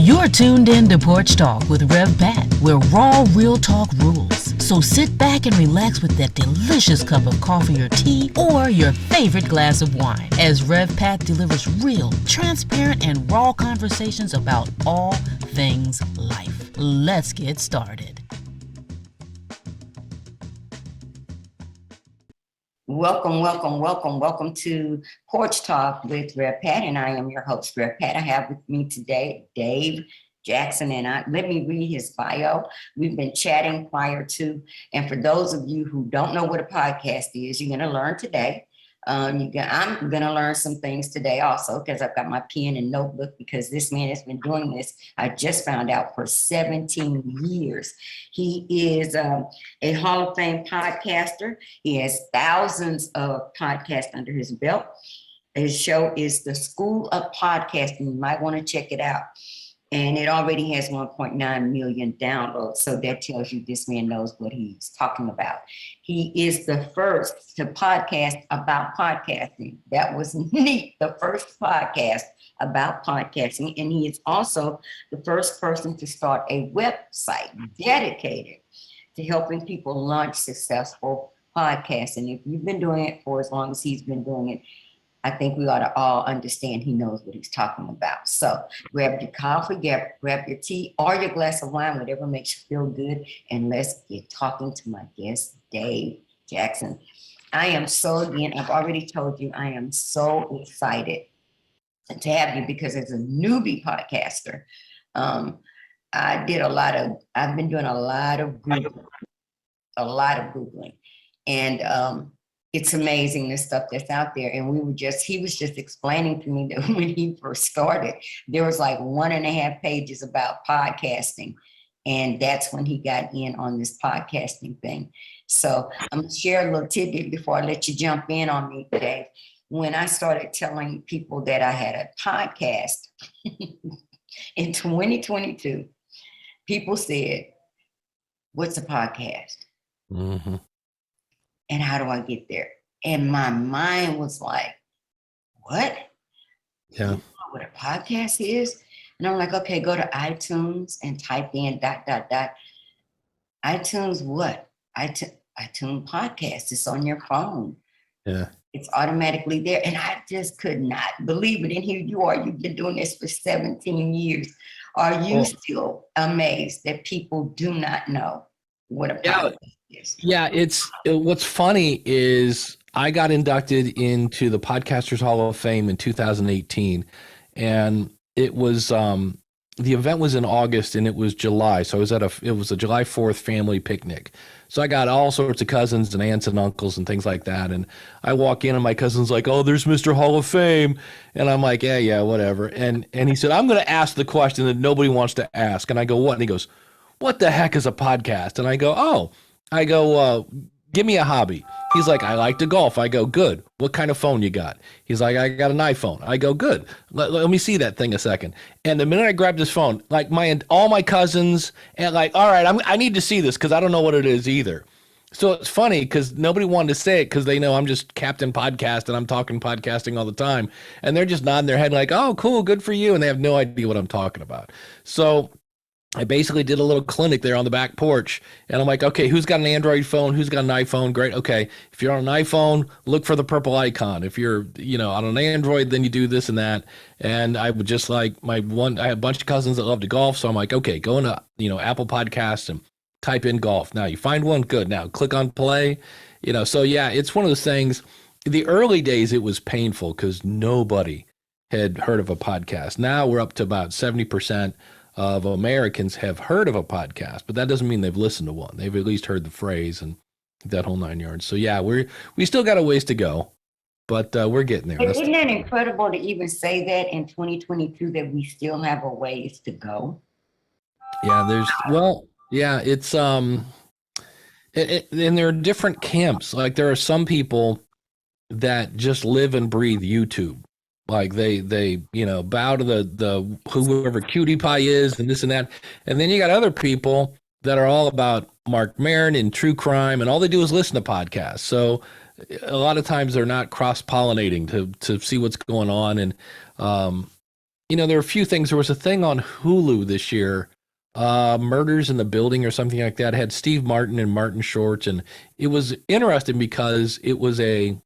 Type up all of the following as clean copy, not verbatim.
You're tuned in to Porch Talk with Rev Pat, where raw, real talk rules. So sit back and relax with that delicious cup of coffee or tea or your favorite glass of wine as Rev Pat delivers real, transparent, and raw conversations about all things life. Let's get started. Welcome to Porch Talk with Rev Pat, and I am your host, Rev Pat. I have with me today Dave Jackson, and let me read his bio. We've been chatting prior to, and for those of you who don't know what a podcast is, you're going to learn today. I'm going to learn some things today also because I've got my pen and notebook because this man has been doing this, I just found out, for 17 years. He is a Hall of Fame podcaster. He has thousands of podcasts under his belt. His show is The School of Podcasting. You might want to check it out. And it already has 1.9 million downloads. So that tells you this man knows what he's talking about. He is the first to podcast about podcasting. That was neat. The first podcast about podcasting. And he is also the first person to start a website dedicated to helping people launch successful podcasts. And if you've been doing it for as long as he's been doing it, I think we ought to all understand he knows what he's talking about. So grab your coffee, grab your tea or your glass of wine, whatever makes you feel good. And let's get talking to my guest, Dave Jackson. I've already told you, I am so excited to have you because as a newbie podcaster, I've been doing a lot of Googling. And it's amazing the stuff that's out there. And he was just explaining to me that when he first started, there was like 1.5 pages about podcasting. And that's when he got in on this podcasting thing. So I'm going to share a little tidbit before I let you jump in on me today. When I started telling people that I had a podcast in 2022, people said, "What's a podcast? Mm-hmm. And how do I get there?" And my mind was like, what? Yeah. You know what a podcast is? And I'm like, okay, go to iTunes and type in ... iTunes what? iTunes podcast. It's on your phone. Yeah. It's automatically there. And I just could not believe it. And here you are. You've been doing this for 17 years. Are you still amazed that people do not know what a podcast is? Yeah, what's funny is I got inducted into the Podcasters Hall of Fame in 2018, and it was the event was in August and it was July, so it was a July 4th family picnic. So I got all sorts of cousins and aunts and uncles and things like that, and I walk in and my cousin's like, "Oh, there's Mr. Hall of Fame," and I'm like, "Yeah, whatever." And he said, "I'm going to ask the question that nobody wants to ask," and I go, "What?" And he goes, "What the heck is a podcast?" And I go, "Give me a hobby." He's like, "I like to golf." I go, "Good. What kind of phone you got?" He's like, "I got an iPhone." I go, "Good. Let me see that thing a second." And the minute I grabbed his phone, like all my cousins and like, "All right, I need to see this because I don't know what it is either." So it's funny because nobody wanted to say it because they know I'm just Captain Podcast and I'm talking podcasting all the time. And they're just nodding their head like, "Oh, cool. Good for you." And they have no idea what I'm talking about. So I basically did a little clinic there on the back porch, and I'm like, okay, who's got an Android phone? Who's got an iPhone? Great. Okay. If you're on an iPhone, look for the purple icon. If you're, on an Android, then you do this and that. And I would just like I had a bunch of cousins that love to golf. So I'm like, okay, go into, Apple Podcasts and type in golf. Now you find one. Good. Now click on play, so yeah, it's one of those things. The early days, it was painful because nobody had heard of a podcast. Now we're up to about 70% of Americans have heard of a podcast, but that doesn't mean they've listened to one. They've at least heard the phrase and that whole 9 yards. So yeah, we still got a ways to go, but we're getting there. Isn't that incredible to even say that in 2022 that we still have a ways to go? Yeah, it's and there are different camps. Like there are some people that just live and breathe YouTube. Like they bow to the whoever Cutie Pie is and this and that. And then you got other people that are all about Mark Maron and true crime, and all they do is listen to podcasts. So a lot of times they're not cross-pollinating to see what's going on. And there are a few things. There was a thing on Hulu this year, Murders in the Building or something like that. It had Steve Martin and Martin Short, and it was interesting because it was a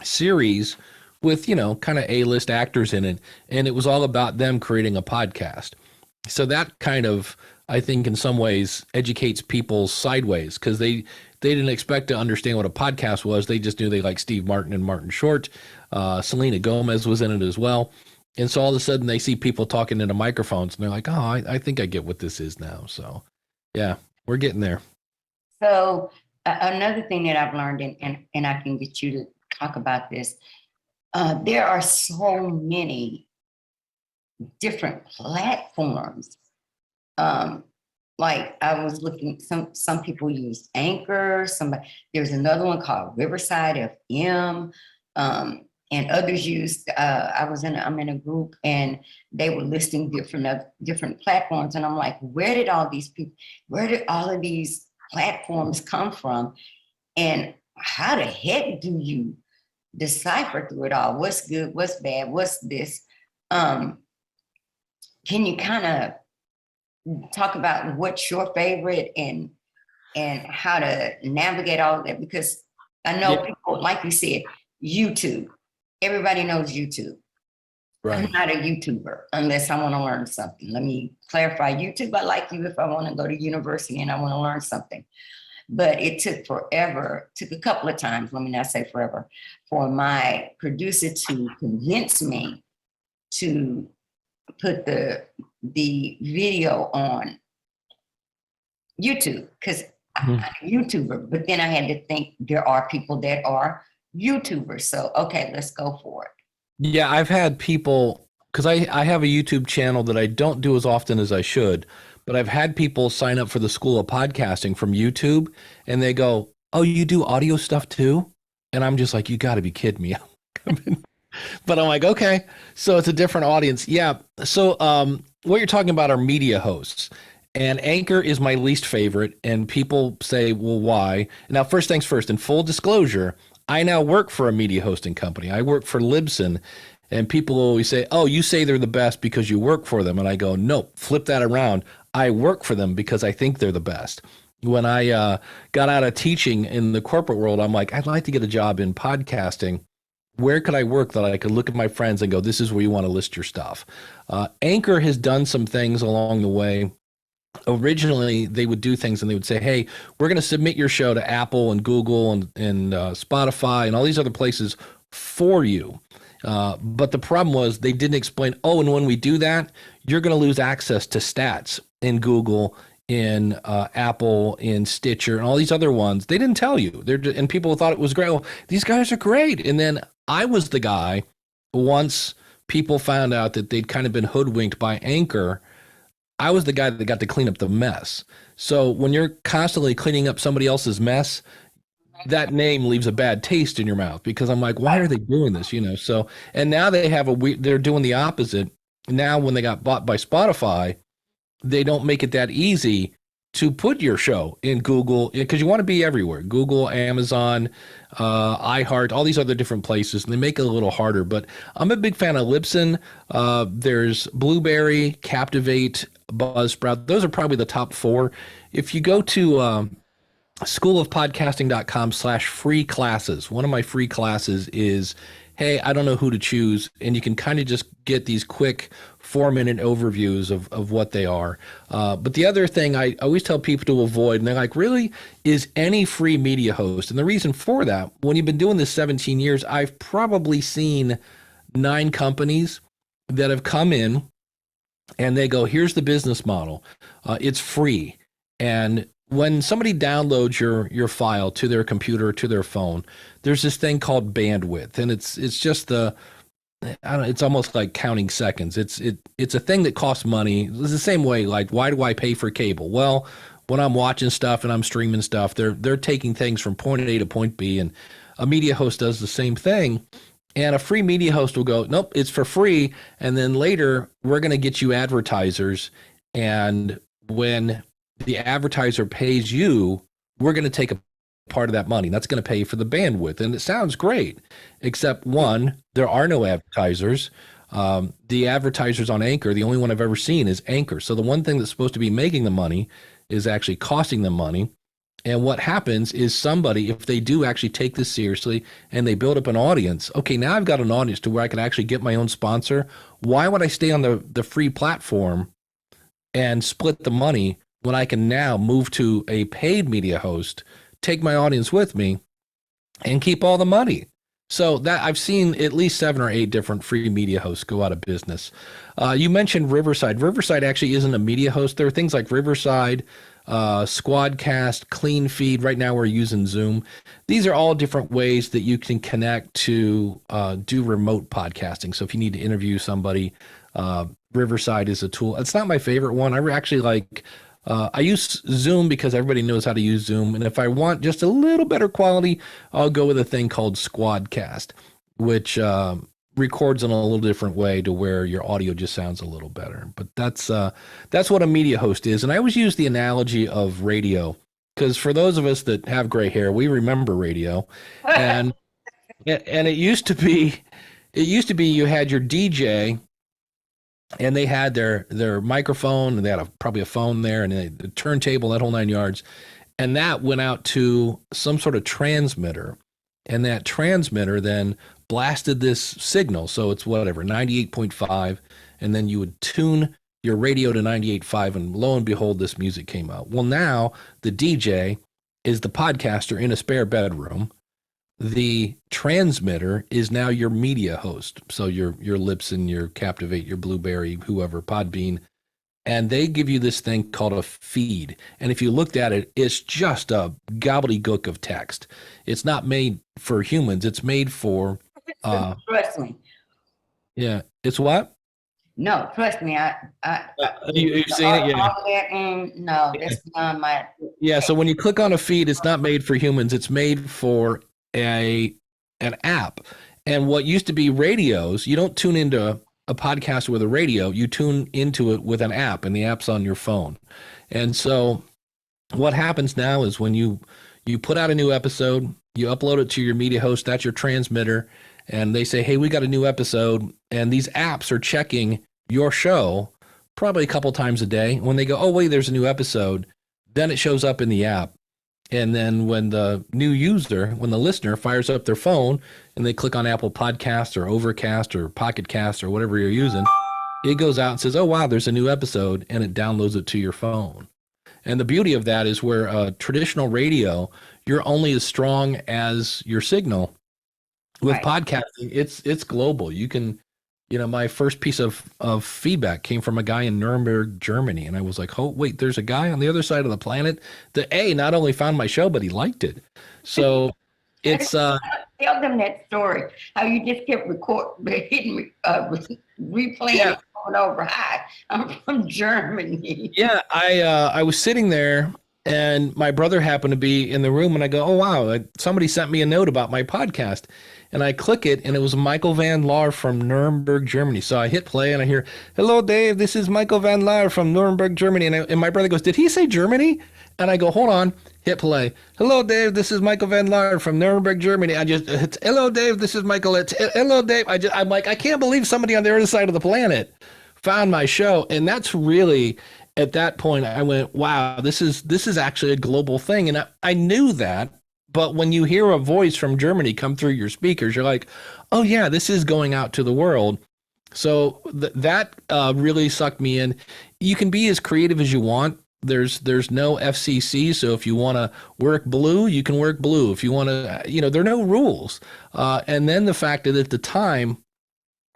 series with, kind of A-list actors in it, and it was all about them creating a podcast. So that kind of, I think, in some ways educates people sideways, because they didn't expect to understand what a podcast was. They just knew they liked Steve Martin and Martin Short. Selena Gomez was in it as well. And so all of a sudden they see people talking into microphones and they're like, oh, I think I get what this is now. So yeah, we're getting there. So another thing that I've learned, and I can get you to talk about this, there are so many different platforms. Like I was looking, some people use Anchor, there's another one called Riverside FM, and others used, I'm in a group and they were listing different platforms. And I'm like, where did all of these platforms come from? And how the heck do you decipher through it all? What's good, what's bad, what's this? Can you kind of talk about what's your favorite and how to navigate all of that? Because I know people, like you said, YouTube. Everybody knows YouTube. Right. I'm not a YouTuber unless I want to learn something. Let me clarify. YouTube, I like you if I want to go to university and I want to learn something. But it took forever, took a couple of times, let me not say forever, for my producer to convince me to put the video on YouTube, because I'm a YouTuber. But then I had to think there are people that are YouTubers. So, okay, let's go for it. Yeah, I've had people, because I have a YouTube channel that I don't do as often as I should, but I've had people sign up for the School of Podcasting from YouTube, and they go, oh, you do audio stuff too? And I'm just like, you got to be kidding me. But I'm like, okay, so it's a different audience. Yeah. So what you're talking about are media hosts. And Anchor is my least favorite. And people say, well, why? Now, first things first, in full disclosure, I now work for a media hosting company. I work for Libsyn. And people always say, oh, you say they're the best because you work for them. And I go, no, flip that around. I work for them because I think they're the best. When I got out of teaching in the corporate world, I'm like, I'd like to get a job in podcasting. Where could I work that I could look at my friends and go, this is where you want to list your stuff? Anchor has done some things along the way. Originally, they would do things and they would say, hey, we're going to submit your show to Apple and Google and Spotify and all these other places for you. But the problem was they didn't explain, oh, and when we do that, you're going to lose access to stats in Google, in Apple, in Stitcher, and all these other ones. They didn't tell you. And people thought it was great. Oh, these guys are great. And then I was the guy, once people found out that they'd kind of been hoodwinked by Anchor, I was the guy that got to clean up the mess. So when you're constantly cleaning up somebody else's mess, that name leaves a bad taste in your mouth, because I'm like, why are they doing this? So, and now they're doing the opposite. Now, when they got bought by Spotify, they don't make it that easy to put your show in Google, because you want to be everywhere. Google, Amazon, iHeart, all these other different places, and they make it a little harder. But I'm a big fan of Libsyn. There's Blueberry, Captivate, Buzzsprout. Those are probably the top four. If you go to schoolofpodcasting.com/free classes, one of my free classes is, hey, I don't know who to choose. And you can kind of just get these quick 4-minute overviews of what they are. But the other thing I always tell people to avoid, and they're like, really, is any free media host. And the reason for that, when you've been doing this 17 years, I've probably seen 9 companies that have come in and they go, here's the business model. It's free. And when somebody downloads your file to their computer or to their phone, there's this thing called bandwidth, and it's just it's almost like counting seconds. It's a thing that costs money. It's the same way, like, why do I pay for cable? Well, when I'm watching stuff and I'm streaming stuff, they're taking things from point A to point B, and a media host does the same thing. And a free media host will go, nope, it's for free, and then later we're going to get you advertisers, and when the advertiser pays you, we're going to take a part of that money. That's going to pay for the bandwidth. And it sounds great, except one, there are no advertisers. The advertisers on Anchor, the only one I've ever seen is Anchor. So the one thing that's supposed to be making the money is actually costing them money. And what happens is somebody, if they do actually take this seriously and they build up an audience, okay, now I've got an audience to where I can actually get my own sponsor. Why would I stay on the free platform and split the money when I can now move to a paid media host, take my audience with me, and keep all the money? So that I've seen at least 7 or 8 different free media hosts go out of business. You mentioned Riverside. Riverside actually isn't a media host. There are things like Riverside, Squadcast, Clean Feed. Right now we're using Zoom. These are all different ways that you can connect to do remote podcasting. So if you need to interview somebody, Riverside is a tool. It's not my favorite one. I actually like, I use Zoom because everybody knows how to use Zoom. And if I want just a little better quality, I'll go with a thing called Squadcast, which records in a little different way to where your audio just sounds a little better. But that's what a media host is. And I always use the analogy of radio, because for those of us that have gray hair, we remember radio. And it used to be you had your DJ, and they had their microphone, and they had probably a phone there, and a turntable, that whole 9 yards. And that went out to some sort of transmitter. And that transmitter then blasted this signal. So it's whatever, 98.5. And then you would tune your radio to 98.5, and lo and behold, this music came out. Well, now the DJ is the podcaster in a spare bedroom. The transmitter is now your media host. So your Libsyn, your Captivate, your Blueberry, whoever, Podbean. And they give you this thing called a feed. And if you looked at it, it's just a gobbledygook of text. It's not made for humans. It's made for... trust me. Yeah. It's what? No, trust me. You've seen it? Yeah. No, that's beyond my... Yeah, so when you click on a feed, it's not made for humans. It's made for an app. And what used to be radios, you don't tune into a podcast with a radio, you tune into it with an app, and the app's on your phone. And so what happens now is when you put out a new episode, you upload it to your media host, that's your transmitter, and they say, hey, we got a new episode, and these apps are checking your show probably a couple times a day. When they go, oh, wait, there's a new episode, then it shows up in the app. And then when the new user, when the listener fires up their phone and they click on Apple Podcasts or Overcast or Pocket Cast or whatever you're using, it goes out and says, oh, wow, there's a new episode, and it downloads it to your phone. And the beauty of that is where traditional radio, you're only as strong as your signal. With Right. podcasting, it's global. You can, my first piece of feedback came from a guy in Nuremberg, Germany. And I was like, oh, wait, there's a guy on the other side of the planet that not only found my show, but he liked it. So it's... Tell them that story, how you just kept replaying it over. Hi, I'm from Germany. Yeah, I was sitting there, and my brother happened to be in the room, and I go, oh, wow, somebody sent me a note about my podcast. And I click it, and it was Michael Van Laar from Nuremberg, Germany. So I hit play, and I hear, hello, Dave, this is Michael Van Laar from Nuremberg, Germany. And my brother goes, did he say Germany? And I go, hold on, hit play. Hello, Dave, this is Michael Van Laar from Nuremberg, Germany. It's, hello, Dave, this is Michael. It's, hello, Dave. I'm like, I can't believe somebody on the other side of the planet found my show. And that's really, at that point, I went, wow, this is actually a global thing. And I knew that. But when you hear a voice from Germany come through your speakers, you're like, oh, yeah, this is going out to the world. So that really sucked me in. You can be as creative as you want. There's no FCC. So if you want to work blue, you can work blue. If you want to, there are no rules. And then the fact that at the time,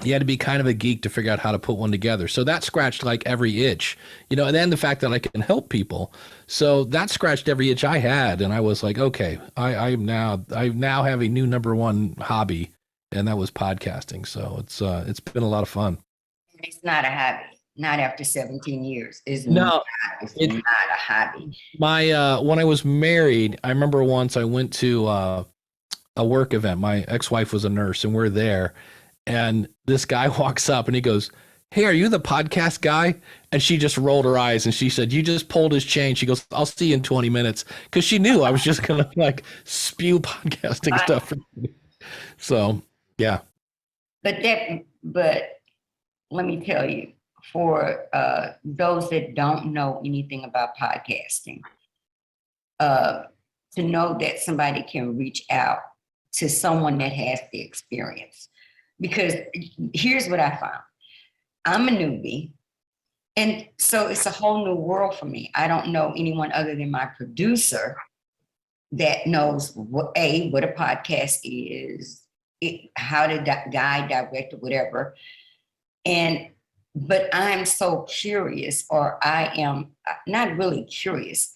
you had to be kind of a geek to figure out how to put one together. So that scratched like every itch, and then the fact that I can help people. So that scratched every itch I had. And I was like, okay, I now have a new number one hobby, and that was podcasting. So it's been a lot of fun. It's not a hobby. Not after 17 years. It's No, not a hobby. My when I was married, I remember once I went to a work event. My ex-wife was a nurse, and we're there. And this guy walks up and he goes, hey, are you the podcast guy? And she just rolled her eyes and she said, you just pulled his chain. She goes, I'll see you in 20 minutes. Because she knew I was just going to spew podcasting stuff. So, yeah. But let me tell you, for those that don't know anything about podcasting, to know that somebody can reach out to someone that has the experience. Because here's what I found. I'm a newbie. And so it's a whole new world for me. I don't know anyone other than my producer that knows what a podcast is, how to guide, direct, or whatever. But I'm so curious, or I am not really curious.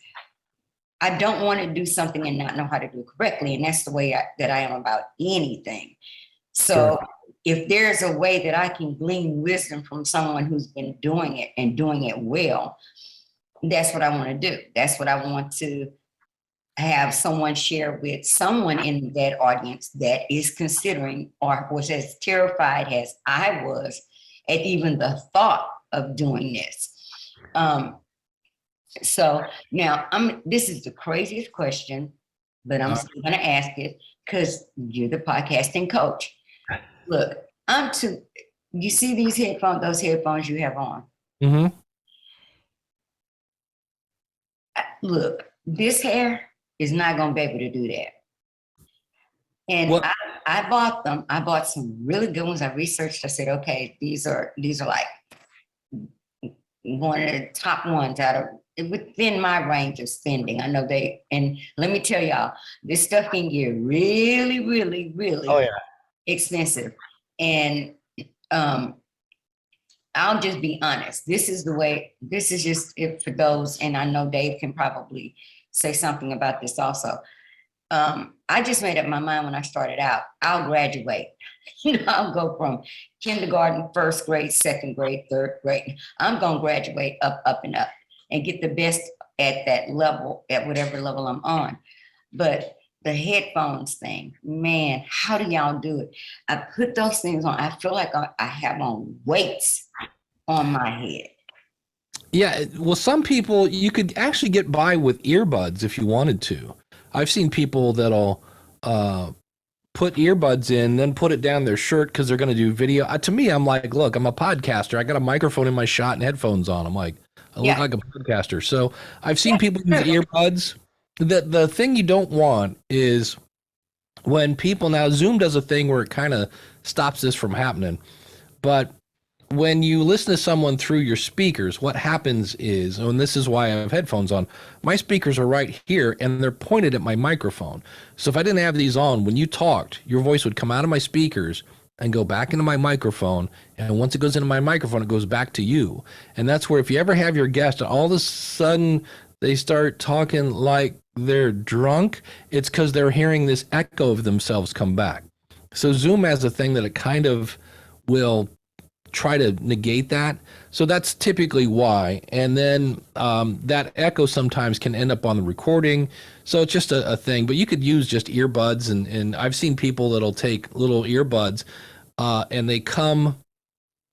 I don't want to do something and not know how to do it correctly. And that's the way that I am about anything. So if there's a way that I can glean wisdom from someone who's been doing it and doing it well, that's what I want to do. That's what I want to have someone share with someone in that audience that is considering or was as terrified as I was at even the thought of doing this. So now this is the craziest question, but I'm still going to ask it because you're the podcasting coach. Look, you see these headphones, those headphones you have on? Mm-hmm. Look, this hair is not going to be able to do that. And I bought them. I bought some really good ones. I researched. I said, okay, these are like one of the top ones within my range of spending. I know and let me tell y'all, this stuff can get really, really, really expensive. And I'll just be honest. This is just it for those, and I know Dave can probably say something about this also. I just made up my mind when I started out, I'll graduate. I'll go from kindergarten, first grade, second grade, third grade. I'm going to graduate up and up and get the best at that level, at whatever level I'm on. But the headphones thing, man, how do y'all do it? I put those things on. I feel like I have on weights on my head. Yeah, well, some people, you could actually get by with earbuds if you wanted to. I've seen people that'll put earbuds in, then put it down their shirt because they're going to do video. To me, I'm like, look, I'm a podcaster. I got a microphone in my shot and headphones on. I'm like, I look like a podcaster. So I've seen people use earbuds. The thing you don't want is when people, now Zoom does a thing where it kind of stops this from happening. But when you listen to someone through your speakers, what happens is, and this is why I have headphones on, my speakers are right here and they're pointed at my microphone. So if I didn't have these on, when you talked, your voice would come out of my speakers and go back into my microphone. And once it goes into my microphone, it goes back to you. And that's where if you ever have your guest and all of a sudden they start talking like they're drunk, it's because they're hearing this echo of themselves come back. So Zoom has a thing that it kind of will try to negate that. So that's typically why. And then that echo sometimes can end up on the recording. So it's just a thing. But you could use just earbuds. And I've seen people that'll take little earbuds and they come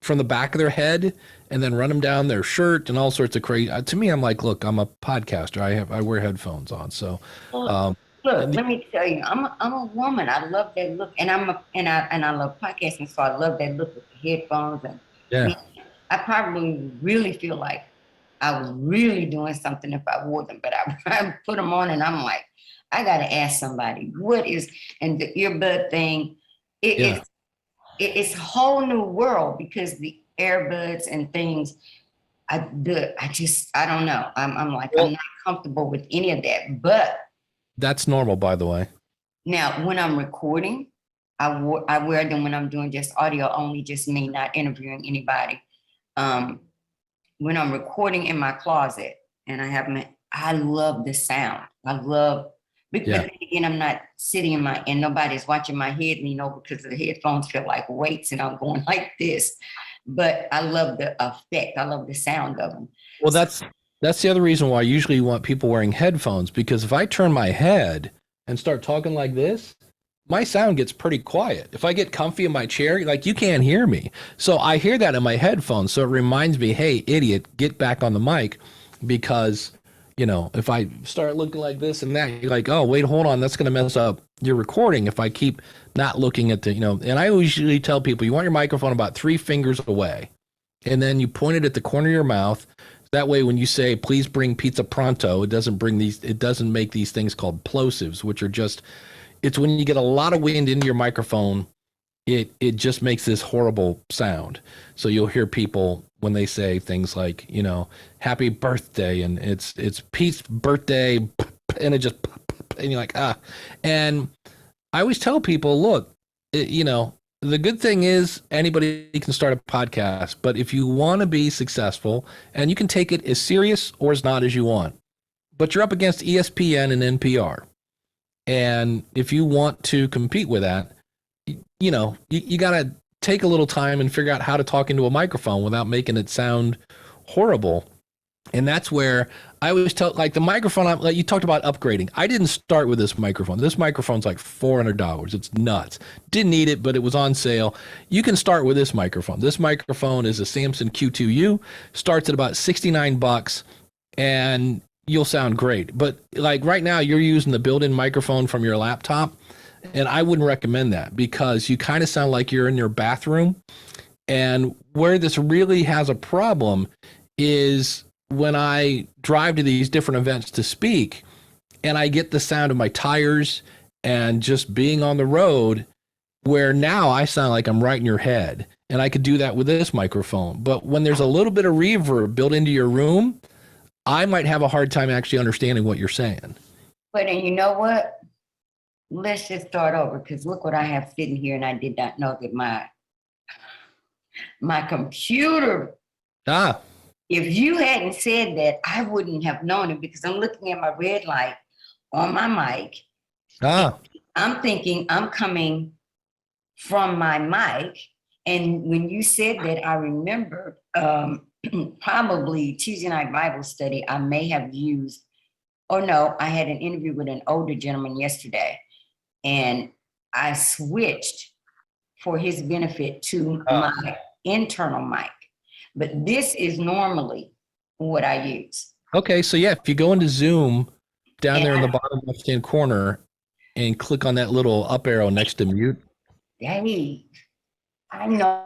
from the back of their head and then run them down their shirt and all sorts of crazy. To me, I'm like, look, I'm a podcaster. I wear headphones on. So look, let me tell you, I'm a woman. I love that look, and I love podcasting, so I love that look with the headphones. And I probably really feel like I was really doing something if I wore them, but I put them on, and I'm like, I got to ask somebody what is, and the earbud thing. It's a whole new world because the earbuds and things. I don't know. I'm like, I'm not comfortable with any of that, but. That's normal, by the way. Now, when I'm recording, I wear them when I'm doing just audio only, just me, not interviewing anybody. When I'm recording in my closet and I love the sound. But then again, I'm not sitting and nobody's watching my head lean over because the headphones feel like weights and I'm going like this. But I love the effect. I love the sound of them. Well, that's the other reason why I usually want people wearing headphones, because if I turn my head and start talking like this, my sound gets pretty quiet. If I get comfy in my chair, like you can't hear me. So I hear that in my headphones. So it reminds me, hey, idiot, get back on the mic, because, if I start looking like this and that, you're like, oh, wait, hold on. That's going to mess up your recording if I keep not looking at and I usually tell people, you want your microphone about 3 fingers away. and then you point it at the corner of your mouth. That way, when you say, please bring pizza pronto, it doesn't make these things called plosives, which are just, it's when you get a lot of wind into your microphone, it just makes this horrible sound. So you'll hear people when they say things like, happy birthday, and it's Pete's birthday, and it just, and you're like, ah. And I always tell people, look, the good thing is anybody can start a podcast, but if you want to be successful, and you can take it as serious or as not as you want, but you're up against ESPN and NPR. And if you want to compete with that, you got to take a little time and figure out how to talk into a microphone without making it sound horrible. And that's where I always tell, like the microphone, like you talked about upgrading. I didn't start with this microphone. This microphone's like $400. It's nuts. Didn't need it, but it was on sale. You can start with this microphone. This microphone is a Samson Q2U, starts at about $69, and you'll sound great. But like right now, you're using the built-in microphone from your laptop, and I wouldn't recommend that because you kind of sound like you're in your bathroom. And where this really has a problem is when I drive to these different events to speak and I get the sound of my tires and just being on the road, where now I sound like I'm right in your head. And I could do that with this microphone. But when there's a little bit of reverb built into your room, I might have a hard time actually understanding what you're saying. But and you know what? Let's just start over, because look what I have sitting here, and I did not know that my computer. If you hadn't said that, I wouldn't have known it, because I'm looking at my red light on my mic. I'm thinking I'm coming from my mic. And when you said that, I remember probably Tuesday night Bible study, I may have used, I had an interview with an older gentleman yesterday, and I switched for his benefit to my internal mic. But this is normally what I use. Okay, so yeah, if you go into Zoom down there in the bottom left-hand corner and click on that little up arrow next to mute. Dang, I know.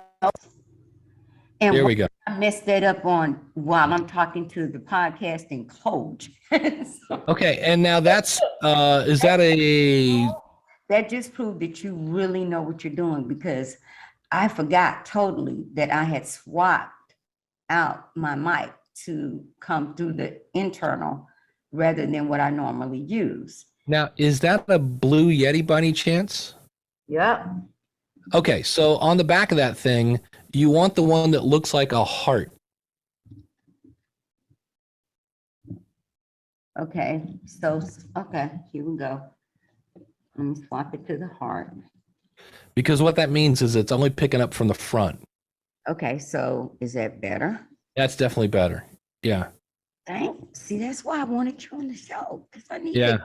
And there we go. I messed that up on while I'm talking to the podcasting coach. Okay, and now that's, is that that just proved that you really know what you're doing, because I forgot totally that I had swapped out my mic to come through the internal rather than what I normally use. Now, is that a Blue Yeti by any chance? Yep. Okay, so on the back of that thing, you want the one that looks like a heart. Okay, so, here we go. Let me swap it to the heart. Because what that means is it's only picking up from the front. Okay, so is that better? That's definitely better. Yeah. Thanks. See, that's why I wanted you on the show, because I need it.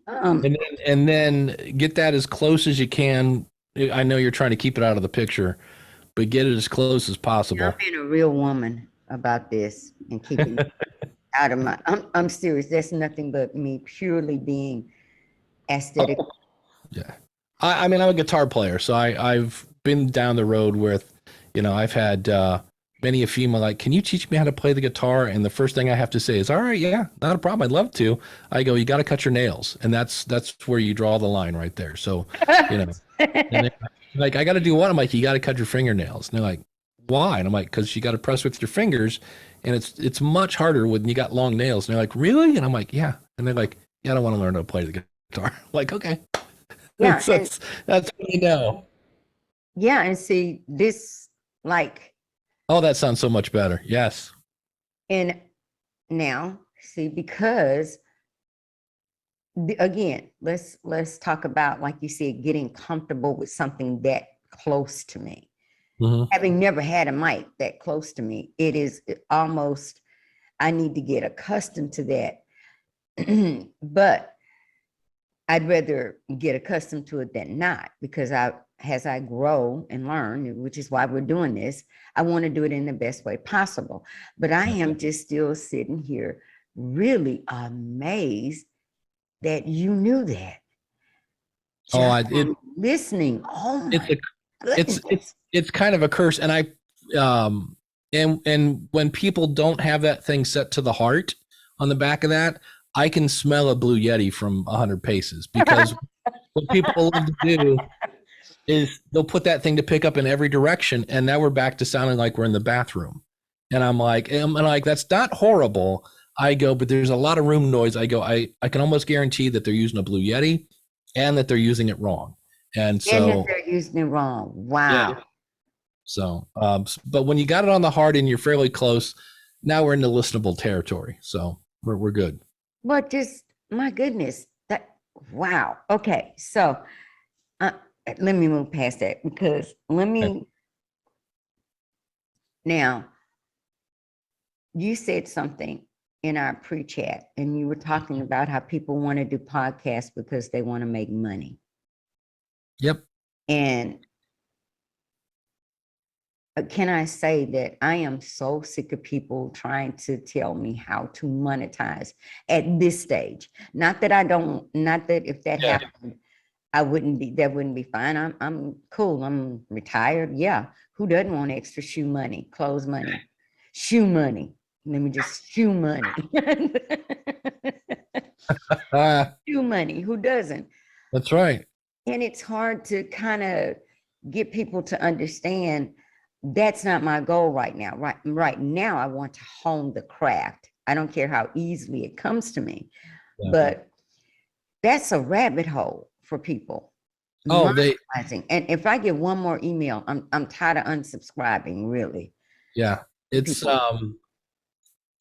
And then get that as close as you can. I know you're trying to keep it out of the picture, but get it as close as possible. I'm being a real woman about this and keeping it out of my. I'm serious. That's nothing but me purely being aesthetic. Yeah. I mean, I'm a guitar player, so I've been down the road with, I've had many a female like, can you teach me how to play the guitar? And the first thing I have to say is, all right, yeah, not a problem. I'd love to. I go, you got to cut your nails. And that's where you draw the line right there. So, and like, I got to do what? I'm like, you got to cut your fingernails. And they're like, why? And I'm like, because you got to press with your fingers. And it's much harder when you got long nails. And they're like, really? And I'm like, yeah. And they're like, yeah, I don't want to learn how to play the guitar. I'm like, okay. Yeah, that's what you know. Yeah, and see this, like. Oh, that sounds so much better. Yes. And now, see, because again, let's talk about, like you said, getting comfortable with something that close to me. Mm-hmm. Having never had a mic that close to me, it is almost, I need to get accustomed to that. But I'd rather get accustomed to it than not, because as I grow and learn, which is why we're doing this, I want to do it in the best way possible. But I am just still sitting here really amazed that you knew that. Listening. Oh my goodness. It's kind of a curse. And And when people don't have that thing set to the heart on the back of that, I can smell a Blue Yeti from 100 paces, because what people love to do is they'll put that thing to pick up in every direction, and now we're back to sounding like we're in the bathroom. And I'm like, that's not horrible. I go, but there's a lot of room noise. I go, I can almost guarantee that they're using a Blue Yeti and that they're using it wrong. And And that so, they're using it wrong. Wow. yeah. So, but when you got it on the heart and you're fairly close, now we're in the listenable territory. So we're good. But just, my goodness, wow. Okay. So let me move past that, because now, you said something in our pre-chat, and you were talking about how people want to do podcasts because they want to make money. Yep. And can I say that I am so sick of people trying to tell me how to monetize at this stage? Not that if that happened, that wouldn't be fine. I'm cool. I'm retired. Yeah. Who doesn't want extra shoe money, clothes money, shoe money? Let me just shoe money. Shoe money. Who doesn't? That's right. And it's hard to kind of get people to understand that's not my goal right now. Right now, I want to hone the craft. I don't care how easily it comes to me, but that's a rabbit hole for people. Oh, and if I get one more email, I'm tired of unsubscribing, really. Yeah. It's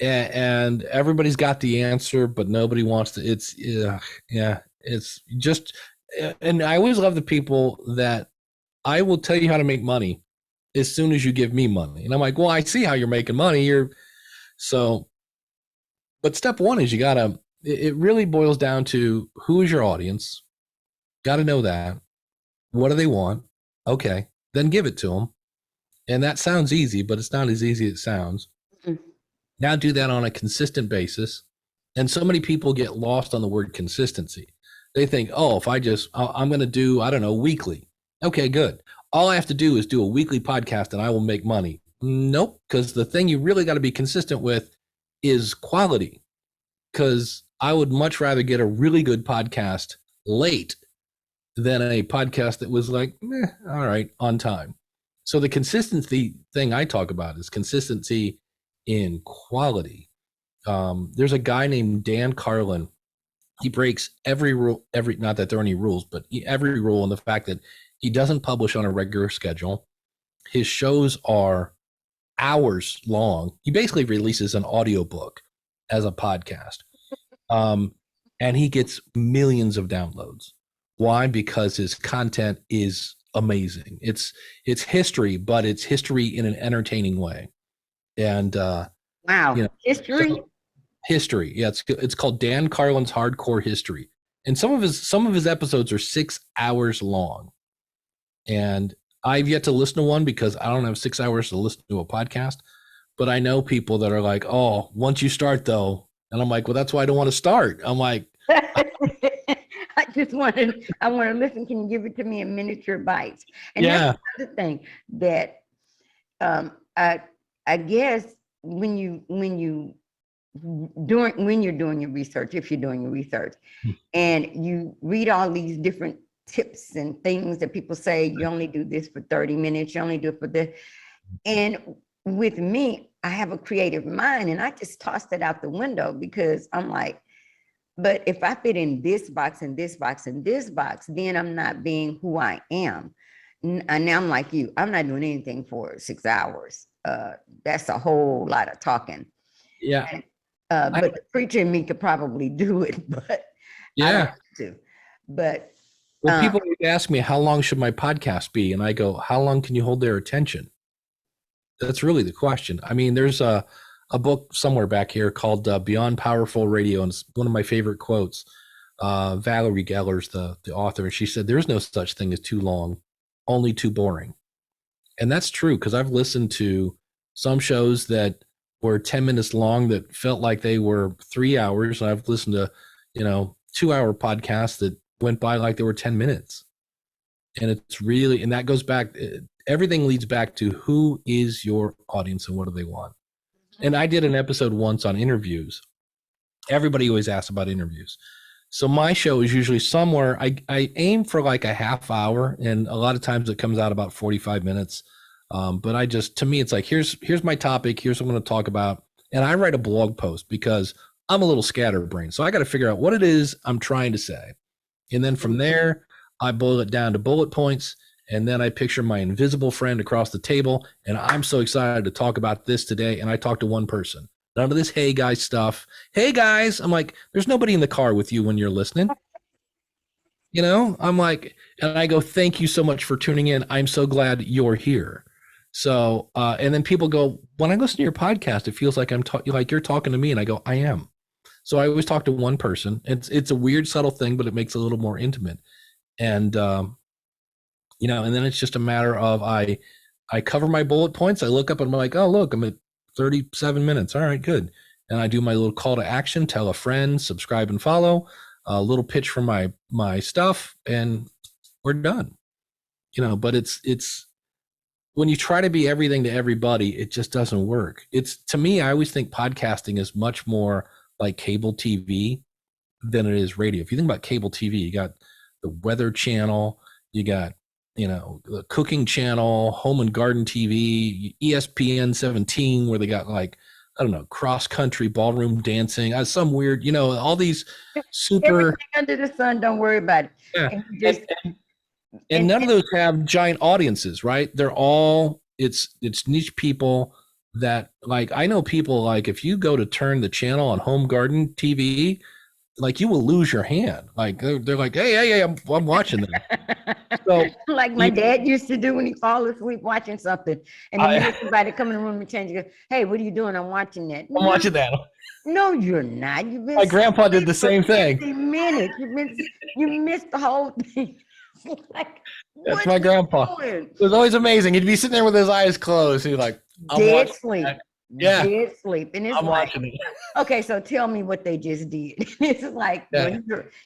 and everybody's got the answer, but nobody wants to. It's it's just, and I always love the people that I will tell you how to make money as soon as you give me money. And I'm like, well, I see how you're making money. But step one is it really boils down to, who is your audience? Got to know that. What do they want? Okay. Then give it to them. And that sounds easy, but it's not as easy as it sounds. Mm-hmm. Now do that on a consistent basis. And so many people get lost on the word consistency. They think, oh, if I'm going to do, I don't know, weekly. Okay, good. All I have to do is do a weekly podcast and I will make money. Nope. Because the thing you really got to be consistent with is quality. Because I would much rather get a really good podcast late than a podcast that was like, all right, on time. So the consistency thing I talk about is consistency in quality. There's a guy named Dan Carlin. He breaks every rule, not that there are any rules, but every rule in the fact that he doesn't publish on a regular schedule. His shows are hours long. He basically releases an audiobook as a podcast. And he gets millions of downloads. Why? Because his content is amazing. It's history, but it's history in an entertaining way. And wow, history. History, yeah. It's called Dan Carlin's Hardcore History, and some of his episodes are 6 hours long. And I've yet to listen to one because I don't have 6 hours to listen to a podcast. But I know people that are like, oh, once you start though, and I'm like, well, that's why I don't want to start. I'm like, I want to listen. Can you give it to me in miniature bites? And that's another thing that I guess when you're doing your research, if you're doing your research, and you read all these different tips and things that people say, you only do this for 30 minutes, you only do it for this. And with me, I have a creative mind, and I just tossed it out the window because I'm like, but if I fit in this box and this box and this box, then I'm not being who I am. And now I'm like you, I'm not doing anything for 6 hours. That's a whole lot of talking. Yeah. But the preacher in me could probably do it, but I don't have to. But people ask me, how long should my podcast be? And I go, how long can you hold their attention? That's really the question. I mean, there's a book somewhere back here called Beyond Powerful Radio, and it's one of my favorite quotes. Valerie Geller's the author, and she said, there's no such thing as too long, only too boring. And that's true, because I've listened to some shows that were 10 minutes long that felt like they were 3 hours. And I've listened to, 2-hour podcasts that went by like they were 10 minutes. And it's really, and that goes back, everything leads back to who is your audience and what do they want. And I did an episode once on interviews. Everybody always asks about interviews. So my show is usually somewhere, I aim for like a half hour, and a lot of times it comes out about 45 minutes. But to me, it's like, here's my topic. Here's what I'm going to talk about. And I write a blog post because I'm a little scatterbrained. So I got to figure out what it is I'm trying to say. And then from there, I boil it down to bullet points. And then I picture my invisible friend across the table. And I'm so excited to talk about this today. And I talk to one person. None of this hey guys stuff. Hey guys, I'm like, there's nobody in the car with you when you're listening. You know, I'm like, and I go, thank you so much for tuning in. I'm so glad you're here. So, and then people go, when I listen to your podcast, it feels like like you're talking to me. And I go, I am. So I always talk to one person. It's a weird, subtle thing, but it makes it a little more intimate. And, you know, and then it's just a matter of I cover my bullet points. I look up and I'm like, oh, look, I'm at 37 minutes. All right, good. And I do my little call to action, tell a friend, subscribe and follow, a little pitch for my stuff, and we're done. You know, but it's when you try to be everything to everybody, it just doesn't work. To me, I always think podcasting is much more like cable TV than it is radio. If you think about cable TV, you got the Weather Channel, you got, you know, the Cooking Channel, Home and Garden TV, ESPN 17, where they got like, I don't know, cross country, ballroom dancing, some weird, you know, all these super. Everything under the sun, don't worry about it. Yeah. And none of those have giant audiences, right? They're all, it's niche people that, like, I know people, like, if you go to turn the channel on Home Garden TV, like, you will lose your hand. Like, they're like, hey, I'm watching that. So, like my dad used to do when he fall asleep watching something, and then he somebody come in the room and change. Go, hey, what are you doing? I'm watching that. I'm watching that. No, you're not. You've been. My grandpa did the same thing. 50 minutes. You missed the whole thing. Like, that's my grandpa. It was always amazing. He'd be sitting there with his eyes closed. He'd like, dead sleep. Yeah. Dead sleep. And it's I'm watching it. Okay, so tell me what they just did. It's like,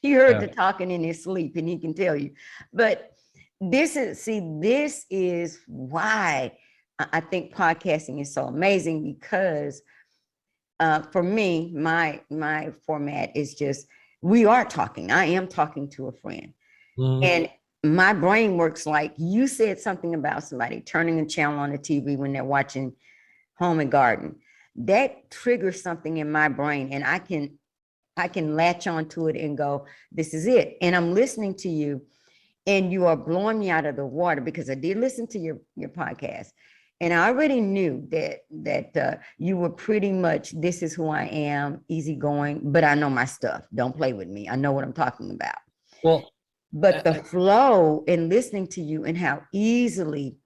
he heard the talking in his sleep, and he can tell you. But this is why I think podcasting is so amazing, because for me, my format is just, we are talking. I am talking to a friend. Mm-hmm. And my brain works like, you said something about somebody turning a channel on the TV when they're watching Home and Garden. That triggers something in my brain, and I can latch onto it and go, this is it. And I'm listening to you, and you are blowing me out of the water, because I did listen to your podcast, and I already knew that you were pretty much, this is who I am, easygoing, but I know my stuff. Don't play with me. I know what I'm talking about. Well, but the flow in listening to you and how easily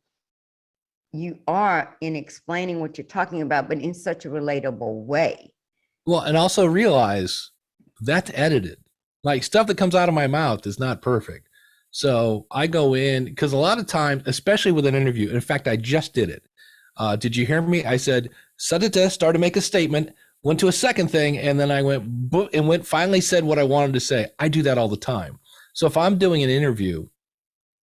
you are in explaining what you're talking about, but in such a relatable way. Well, and also realize that's edited. Like, stuff that comes out of my mouth is not perfect. So I go in, because a lot of times, especially with an interview, in fact, I just did it. Did you hear me? I said, started to make a statement, went to a second thing, and then I finally said what I wanted to say. I do that all the time. So if I'm doing an interview,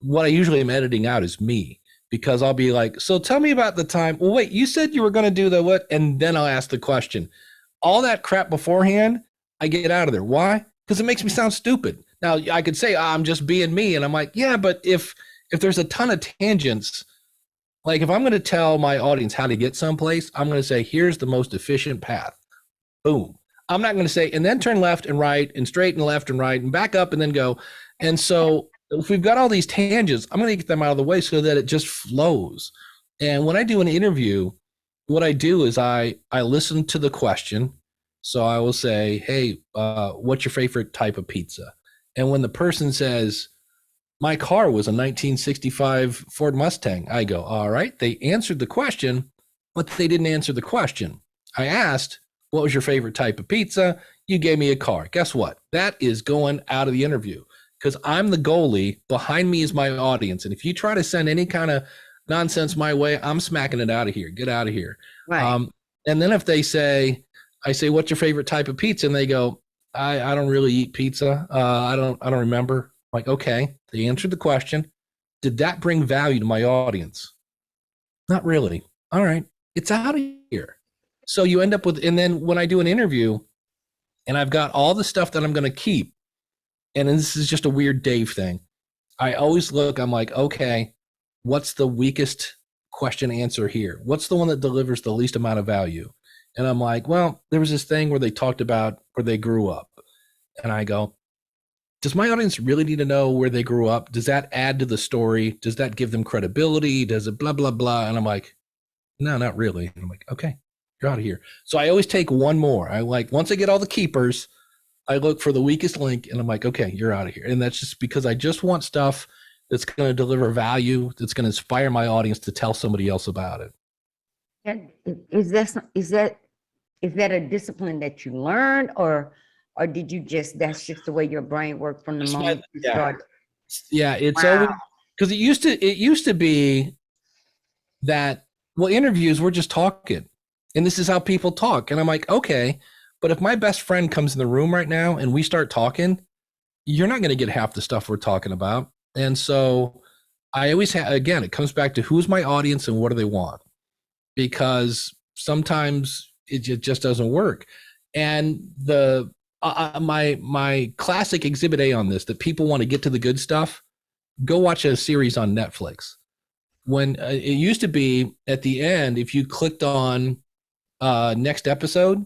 what I usually am editing out is me, because I'll be like, so tell me about the time. Well, wait, you said you were going to do the what? And then I'll ask the question. All that crap beforehand, I get out of there. Why? Because it makes me sound stupid. Now, I could say, I'm just being me. And I'm like, yeah, but if there's a ton of tangents, like if I'm going to tell my audience how to get someplace, I'm going to say, here's the most efficient path. Boom. I'm not going to say, and then turn left and right and straight and left and right and back up and then go. And so if we've got all these tangents, I'm going to get them out of the way so that it just flows. And when I do an interview, what I do is I listen to the question. So I will say, hey, what's your favorite type of pizza? And when the person says, my car was a 1965 Ford Mustang, I go, all right, they answered the question, but they didn't answer the question. I asked, what was your favorite type of pizza? You gave me a car. Guess what? That is going out of the interview, because I'm the goalie. Behind me is my audience. And if you try to send any kind of nonsense my way, I'm smacking it out of here. Get out of here. Right. And then if I say, what's your favorite type of pizza? And they go, I don't really eat pizza. I don't remember. I'm like, okay, they answered the question. Did that bring value to my audience? Not really. All right. It's out of here. So you end up with, and then when I do an interview and I've got all the stuff that I'm going to keep, and this is just a weird Dave thing, I always look, I'm like, okay, what's the weakest question answer here? What's the one that delivers the least amount of value? And I'm like, well, there was this thing where they talked about where they grew up. And I go, does my audience really need to know where they grew up? Does that add to the story? Does that give them credibility? Does it blah, blah, blah? And I'm like, no, not really. And I'm like, okay, you're out of here. So I always take one more. I like, once I get all the keepers, I look for the weakest link and I'm like, okay, you're out of here. And that's just because I just want stuff that's going to deliver value, that's going to inspire my audience to tell somebody else about it. And is that a discipline that you learned, or did you just, that's just the way your brain worked from the moment you started? Yeah, it's Wow. always, because it used to be that, well, interviews, we're just talking. And this is how people talk. And I'm like, okay, but if my best friend comes in the room right now and we start talking, you're not going to get half the stuff we're talking about. And so I always again, it comes back to who's my audience and what do they want? Because sometimes it just doesn't work. And the my classic exhibit A on this, that people want to get to the good stuff, go watch a series on Netflix. When it used to be at the end, if you clicked on next episode,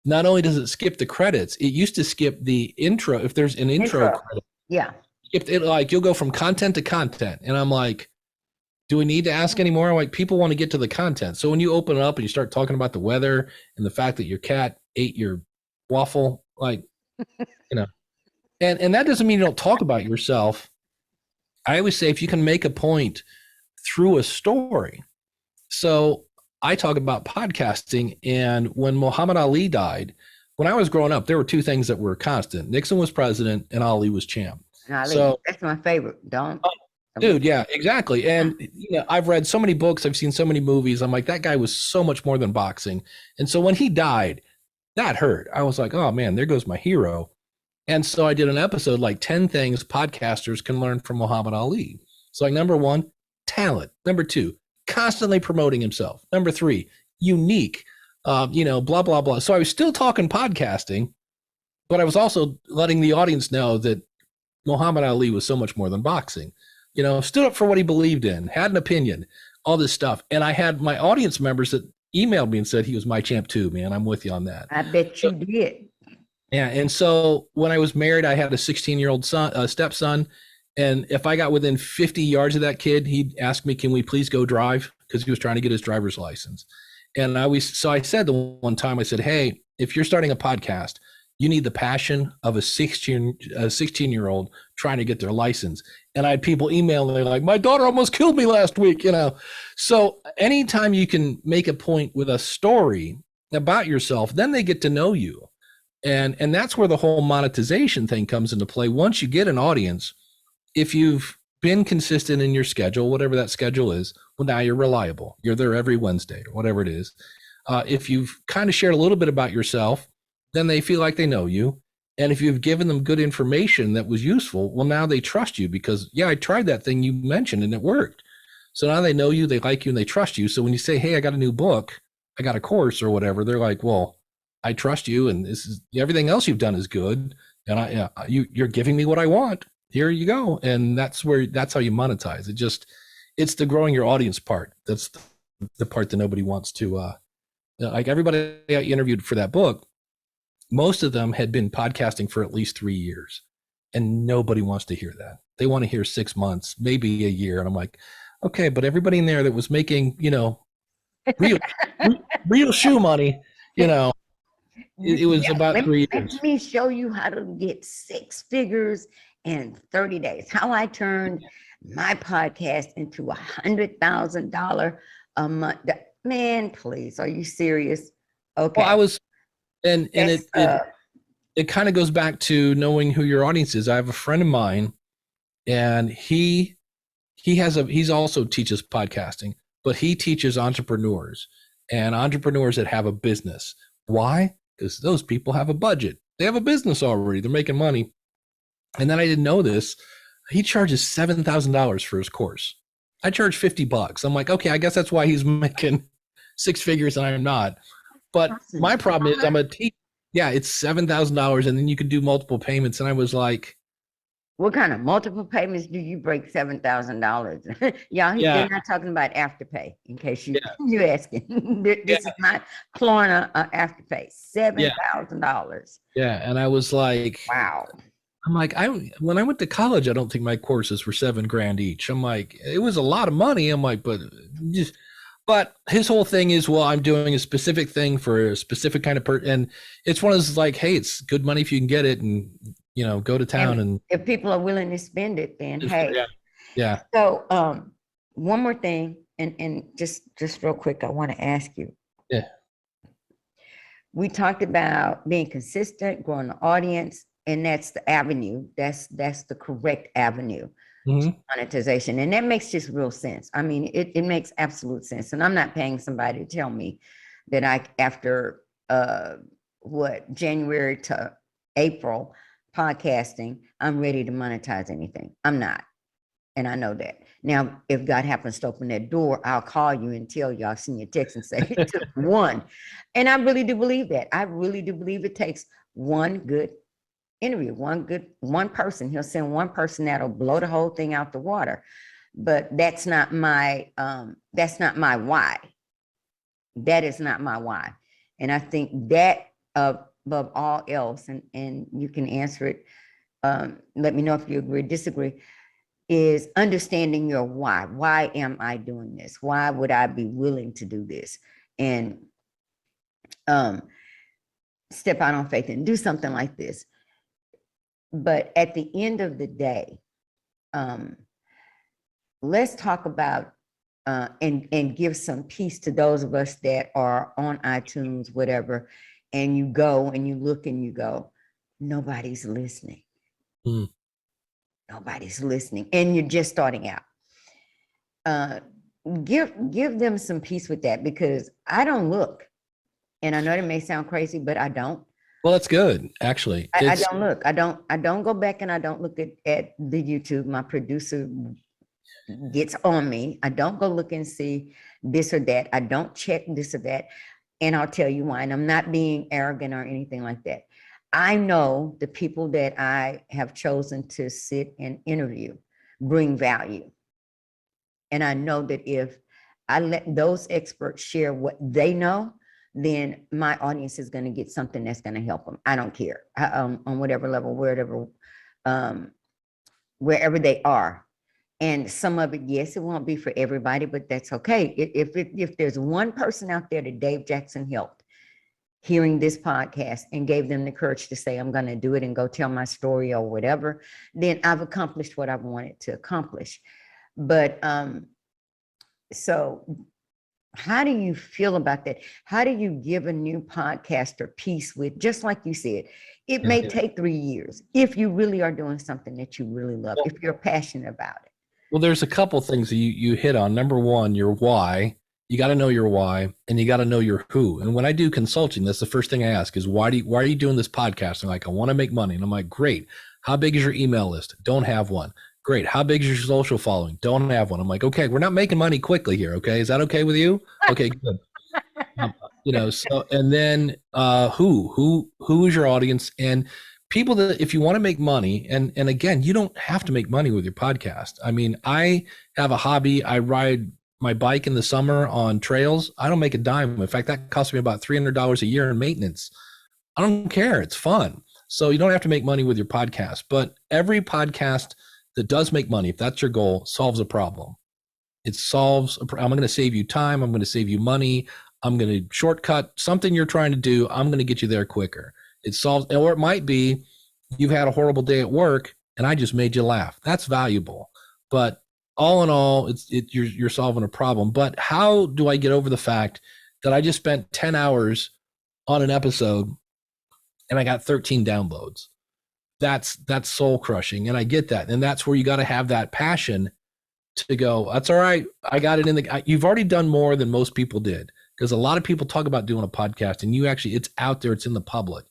not only does it skip the credits, it used to skip the intro. If there's an intro credit, yeah, skip it, like you'll go from content to content. And I'm like, do we need to ask anymore? Like, people want to get to the content. So when you open it up and you start talking about the weather and the fact that your cat ate your waffle, like, and that doesn't mean you don't talk about yourself. I always say, if you can make a point through a story. So I talk about podcasting, and when Muhammad Ali died, when I was growing up, there were two things that were constant. Nixon was president and Ali was champ. Ali, so that's my favorite. Don't. Dude, yeah, exactly. And I've read so many books, I've seen so many movies. I'm like, that guy was so much more than boxing. And so when he died, that hurt. I was like, oh man, there goes my hero. And so I did an episode, like 10 things podcasters can learn from Muhammad Ali. So like, number one, talent. Number two, constantly promoting himself. Number three, unique, blah, blah, blah. So I was still talking podcasting, but I was also letting the audience know that Muhammad Ali was so much more than boxing. Stood up for what he believed in, had an opinion, all this stuff. And I had my audience members that emailed me and said he was my champ too, man. I'm with you on that. I bet you did. Yeah. And so when I was married, I had a 16-year-old stepson. And if I got within 50 yards of that kid, he'd ask me, can we please go drive? Because he was trying to get his driver's license. And I said the one time, I said, hey, if you're starting a podcast, you need the passion of a 16-year-old trying to get their license. And I had people email, and they're like, my daughter almost killed me last week, So anytime you can make a point with a story about yourself, then they get to know you. And that's where the whole monetization thing comes into play. Once you get an audience, if you've been consistent in your schedule, whatever that schedule is, well, now you're reliable. You're there every Wednesday or whatever it is. If you've kind of shared a little bit about yourself, then they feel like they know you. And if you've given them good information that was useful, well, now they trust you because, yeah, I tried that thing you mentioned and it worked. So now they know you, they like you, and they trust you. So when you say, hey, I got a new book, I got a course or whatever, they're like, well, I trust you, and this is everything else you've done is good. And you're giving me what I want. Here you go. And that's how you monetize. It's the growing your audience part. That's the part that nobody wants to, like everybody I interviewed for that book, most of them had been podcasting for at least 3 years, and nobody wants to hear that. They want to hear 6 months, maybe a year. And I'm like, okay, but everybody in there that was making, real shoe money, it was about 3 years. Let me show you how to get 6 figures in 30 days. How I turned my podcast into $100,000 a month. Man, please, are you serious? Okay. Well, it kind of goes back to knowing who your audience is. I have a friend of mine, and he also teaches podcasting, but he teaches entrepreneurs that have a business. Why? Because those people have a budget. They have a business already. They're making money. And then I didn't know this. He charges $7,000 for his course. I charge $50. I'm like, okay, I guess that's why he's making six figures and I'm not. But my problem is I'm a teacher. Yeah, it's $7,000 and then you can do multiple payments. And I was like, What kind of multiple payments do you break $7,000? Y'all, Yeah. they're not talking about afterpay, in case Yeah. you're asking. This is not Klarna afterpay. $7,000. yeah. And I was like, Wow. I'm like, when I went to college, I don't think my courses were $7,000 each. I'm like, it was a lot of money. I'm like, but his whole thing is, well, I'm doing a specific thing for a specific kind of person. And it's one of those like, hey, it's good money if you can get it and, go to town. And if people are willing to spend it, then hey. Yeah. So one more thing, and just real quick, I want to ask you. Yeah. We talked about being consistent, growing the audience, and that's the avenue. That's the correct avenue to monetization. And that makes just real sense. I mean, it makes absolute sense. And I'm not paying somebody to tell me that after January to April podcasting, I'm ready to monetize anything. I'm not. And I know that. Now, if God happens to open that door, I'll call you and tell you, I'll send you a text and say it took one. And I really do believe that. I really do believe it takes one good interview, one person. He'll send one person that'll blow the whole thing out the water. But that's not my why. That is not my why. And I think that above all else, and you can answer it, let me know if you agree or disagree, is understanding your why. Why am I doing this? Why would I be willing to do this? And step out on faith and do something like this. But at the end of the day, let's talk about and give some peace to those of us that are on iTunes, whatever, and you go and you look and you go, nobody's listening. Nobody's listening, and you're just starting out. Give them some peace with that, because I don't look, and I know that may sound crazy, but I don't. Well, that's good, actually. I don't look. I don't go back and I don't look at the YouTube. My producer gets on me. I don't go look and see this or that. I don't check this or that, and I'll tell you why. And I'm not being arrogant or anything like that. I know the people that I have chosen to sit and interview bring value. And I know that if I let those experts share what they know, then my audience is going to get something that's going to help them. I don't care on whatever level, wherever they are. And some of it, yes, it won't be for everybody, but that's okay. If there's one person out there that Dave Jackson helped, hearing this podcast and gave them the courage to say, I'm going to do it and go tell my story or whatever, then I've accomplished what I wanted to accomplish. But so how do you feel about that? How do you give a new podcaster peace with, just like you said, it may take 3 years if you really are doing something that you really love, if you're passionate about it? Well, there's a couple things that you hit on. Number one, your why. You got to know your why, and you got to know your who. And when I do consulting, that's the first thing I ask is, why are you doing this podcast? And like, I want to make money. And I'm like, great. How big is your email list? Don't have one. Great. How big is your social following? Don't have one. I'm like, okay, we're not making money quickly here. Okay. Is that okay with you? Okay, good. So, and then who is your audience? And people that, if you want to make money, and again, you don't have to make money with your podcast. I mean, I have a hobby. I ride my bike in the summer on trails. I don't make a dime. In fact, that costs me about $300 a year in maintenance. I don't care. It's fun. So you don't have to make money with your podcast, but every podcast that does make money, if that's your goal, solves a problem. It solves, I'm going to save you time. I'm going to save you money. I'm going to shortcut something you're trying to do. I'm going to get you there quicker. It solves, or it might be you've had a horrible day at work and I just made you laugh. That's valuable. But all in all, you're solving a problem. But how do I get over the fact that I just spent 10 hours on an episode and I got 13 downloads? That's soul crushing. And I get that. And that's where you got to have that passion to go, that's all right. I got it you've already done more than most people did, because a lot of people talk about doing a podcast and it's out there, it's in the public.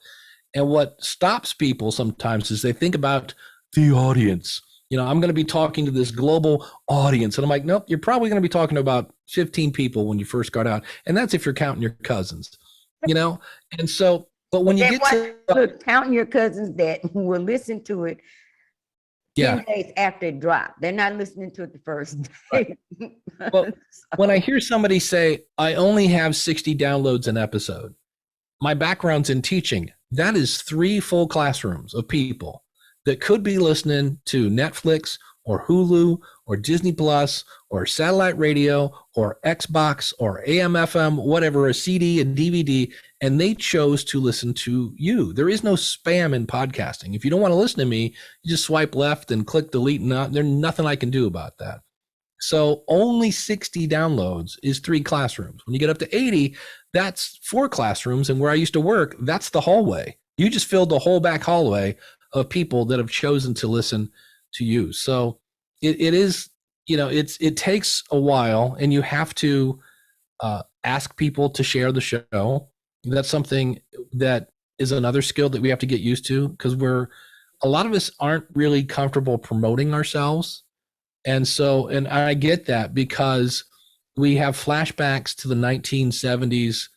And what stops people sometimes is they think about the audience. I'm going to be talking to this global audience. And I'm like, nope, you're probably going to be talking to about 15 people when you first start out. And that's if you're counting your cousins, And so, but when you get to look, counting your cousins that will listen to it 10 days after it dropped. They're not listening to it the first day. Right. Well, when I hear somebody say, I only have 60 downloads an episode, my background's in teaching. That is 3 full classrooms of people that could be listening to Netflix or Hulu or Disney Plus or satellite radio or Xbox or AM, FM, whatever, a CD, a DVD, and they chose to listen to you. There is no spam in podcasting. If you don't want to listen to me, you just swipe left and click delete, and there's nothing I can do about that. So only 60 downloads is 3 classrooms. When you get up to 80, that's 4 classrooms. And where I used to work, that's the hallway. You just filled the whole back hallway of people that have chosen to listen to you. So it is, it takes a while, and you have to ask people to share the show. That's something that is another skill that we have to get used to, because a lot of us aren't really comfortable promoting ourselves. And so, and I get that, because we have flashbacks to the 1970s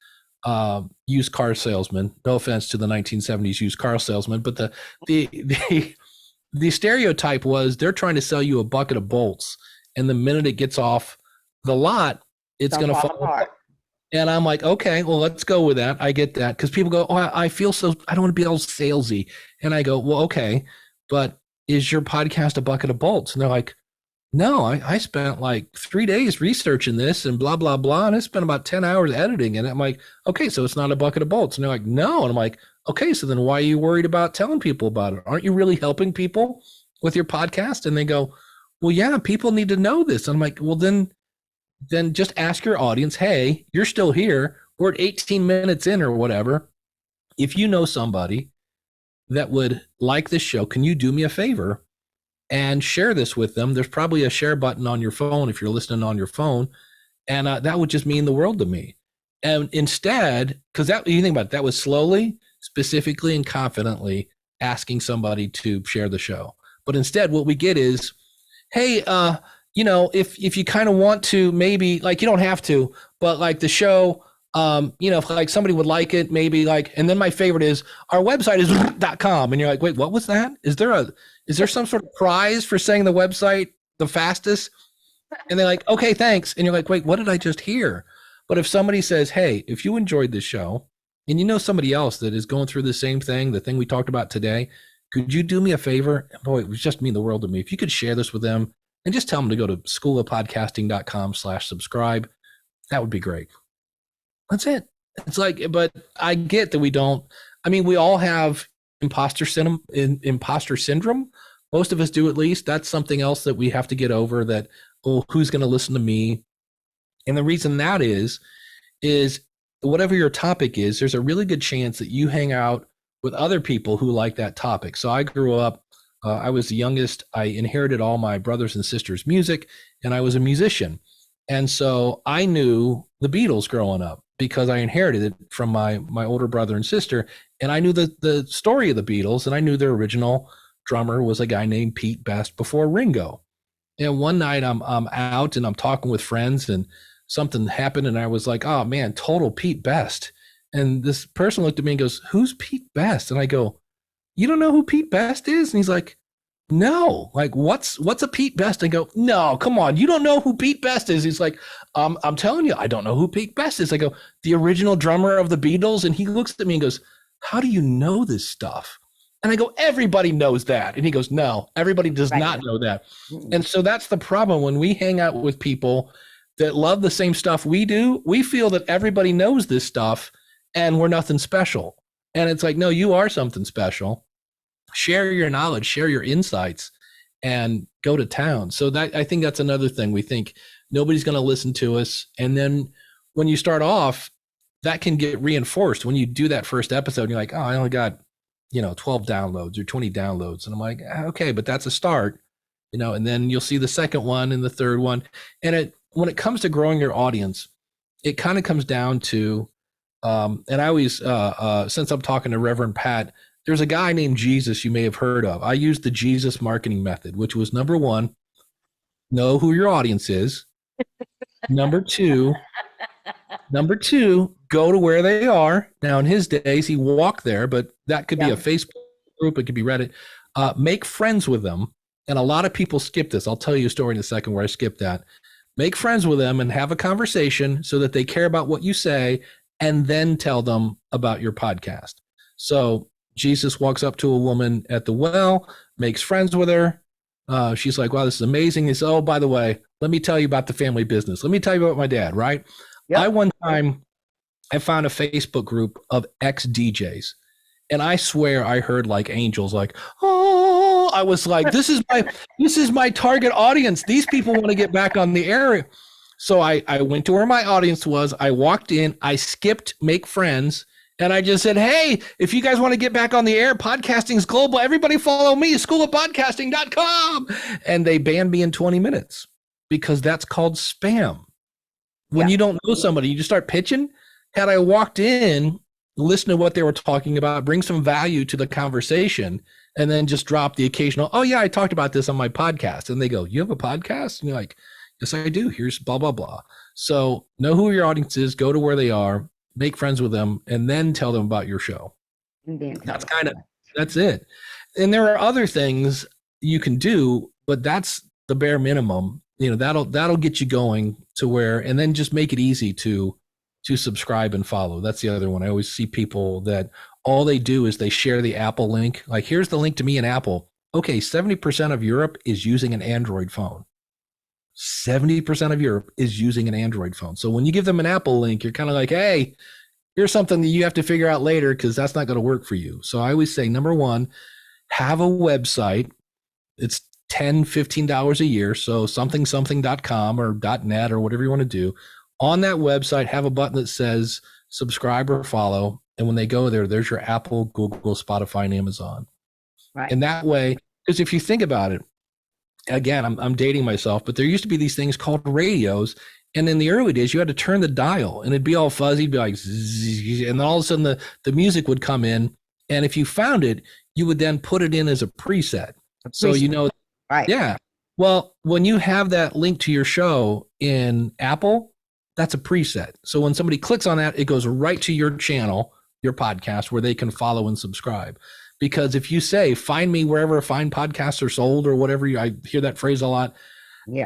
used car salesman. No offense to the 1970s used car salesman, but the stereotype was they're trying to sell you a bucket of bolts, and the minute it gets off the lot, it's going to fall apart. And I'm like, okay, well, let's go with that. I get that, because people go, oh, I feel so, I don't want to be all salesy. And I go, well, okay, but is your podcast a bucket of bolts? And they're like, no, I spent like 3 days researching this and blah, blah, blah. And I spent about 10 hours editing it. I'm like, okay, so it's not a bucket of bolts. And they're like, no. And I'm like, okay, so then why are you worried about telling people about it? Aren't you really helping people with your podcast? And they go, well, yeah, people need to know this. And I'm like, well, then just ask your audience, hey, you're still here. We're at 18 minutes in or whatever. If you know somebody that would like this show, can you do me a favor and share this with them? There's probably a share button on your phone if you're listening on your phone. And that would just mean the world to me. And instead, because you think about it, that was slowly, specifically, and confidently asking somebody to share the show. But instead, what we get is, hey, if you kind of want to, maybe, like, you don't have to, but like the show, if like somebody would like it, maybe like, and then my favorite is our website is .com. And you're like, wait, what was that? Is there some sort of prize for saying the website the fastest? And they're like, okay, thanks. And you're like, wait, what did I just hear? But if somebody says, hey, if you enjoyed this show and you know somebody else that is going through the same thing, the thing we talked about today, could you do me a favor? Boy, it would just mean the world to me. If you could share this with them and just tell them to go to schoolofpodcasting.com/subscribe, that would be great. That's it. It's like, but I get that we all have imposter syndrome. Most of us do, at least. That's something else that we have to get over, that, oh, who's going to listen to me? And the reason that is whatever your topic is, there's a really good chance that you hang out with other people who like that topic. So I grew up, I was the youngest. I inherited all my brothers and sisters' music, and I was a musician. And so I knew the Beatles growing up because I inherited it from my older brother and sister. And I knew the story of the Beatles, and I knew their original drummer was a guy named Pete Best before Ringo. And one night I'm out and I'm talking with friends, and something happened, and I was like, oh man, total Pete Best. And this person looked at me and goes, who's Pete Best? And I go, you don't know who Pete Best is? And he's like, no, like what's a Pete Best? I go, no, come on, you don't know who Pete Best is. He's like, I'm telling you, I don't know who Pete Best is. I go, the original drummer of the Beatles. And he looks at me and goes, how do you know this stuff? And I go, everybody knows that. And he goes, no, everybody does not know that. And so that's the problem. When we hang out with people that love the same stuff we do, we feel that everybody knows this stuff and we're nothing special. And it's like, no, you are something special. Share your knowledge, share your insights, and go to town. So that, I think that's another thing. We think nobody's going to listen to us. And then when you start off, that can get reinforced. When you do that first episode, you're like, oh, I only got, 12 downloads or 20 downloads. And I'm like, okay, but that's a start, and then you'll see the second one and the third one. And when it comes to growing your audience, it kind of comes down to, and I always, since I'm talking to Reverend Pat, there's a guy named Jesus you may have heard of. I used the Jesus marketing method, which was number one, know who your audience is. Number two, go to where they are. Now, in his days, he walked there, but that could be a Facebook group. It could be Reddit. Make friends with them. And a lot of people skip this. I'll tell you a story in a second where I skipped that. Make friends with them and have a conversation so that they care about what you say, and then tell them about your podcast. So Jesus walks up to a woman at the well, makes friends with her. She's like, wow, this is amazing. He says, oh, by the way, let me tell you about the family business. Let me tell you about my dad, right? Yep. One time, I found a Facebook group of ex-DJs. And I swear I heard like angels, like, oh, I was like, this is my target audience. These people want to get back on the air. So I went to where my audience was. I walked in, I skipped make friends, and I just said, hey, if you guys want to get back on the air, podcasting is global. Everybody follow me, schoolofpodcasting.com. And they banned me in 20 minutes because that's called spam. When you don't know somebody, you just start pitching. Had I walked in, listen to what they were talking about, bring some value to the conversation, and then just drop the occasional, oh yeah, I talked about this on my podcast. And they go, you have a podcast? And you're like, yes, I do. Here's blah, blah, blah. So know who your audience is, go to where they are, make friends with them, and then tell them about your show. That's it. And there are other things you can do, but that's the bare minimum. You know, that'll get you going to where, and then just make it easy to subscribe and follow. That's the other one. I always see people that all they do is they share the Apple link. Like, here's the link to me in Apple. Okay, 70% of Europe is using an Android phone. 70% of Europe is using an Android phone. So when you give them an Apple link, you're kind of like, hey, here's something that you have to figure out later because that's not going to work for you. So I always say, number one, have a website. It's $10, $15 a year. So something.com or .net or whatever you want to do. On that website, have a button that says subscribe or follow. And when they go there, there's your Apple, Google, Spotify, and Amazon. Right. And that way, because if you think about it, again, I'm dating myself, but there used to be these things called radios. And in the early days, you had to turn the dial and it'd be all fuzzy, it'd be like, zzz, and then all of a sudden the music would come in. And if you found it, you would then put it in as a preset. So, you know, right. Yeah. Well, when you have that link to your show in Apple, that's a preset. So when somebody clicks on that, it goes right to your channel, your podcast, where they can follow and subscribe. Because if you say, find me wherever fine podcasts are sold or whatever, I hear that phrase a lot. Yeah.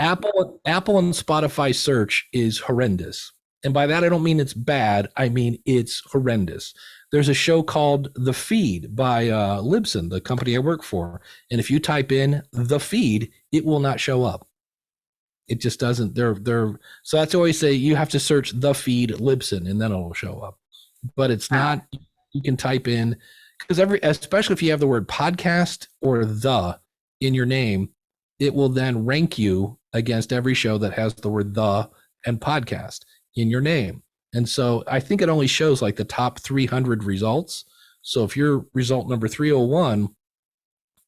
Apple and Spotify search is horrendous. And by that, I don't mean it's bad. I mean, it's horrendous. There's a show called The Feed by Libsyn, the company I work for. And if you type in The Feed, it will not show up. It just doesn't. So that's always say you have to search The Feed Libsyn and then it'll show up. But it's not, you can type in, because especially if you have the word podcast or the in your name, it will then rank you against every show that has the word the and podcast in your name. And so I think it only shows like the top 300 results. So if you're result number 301,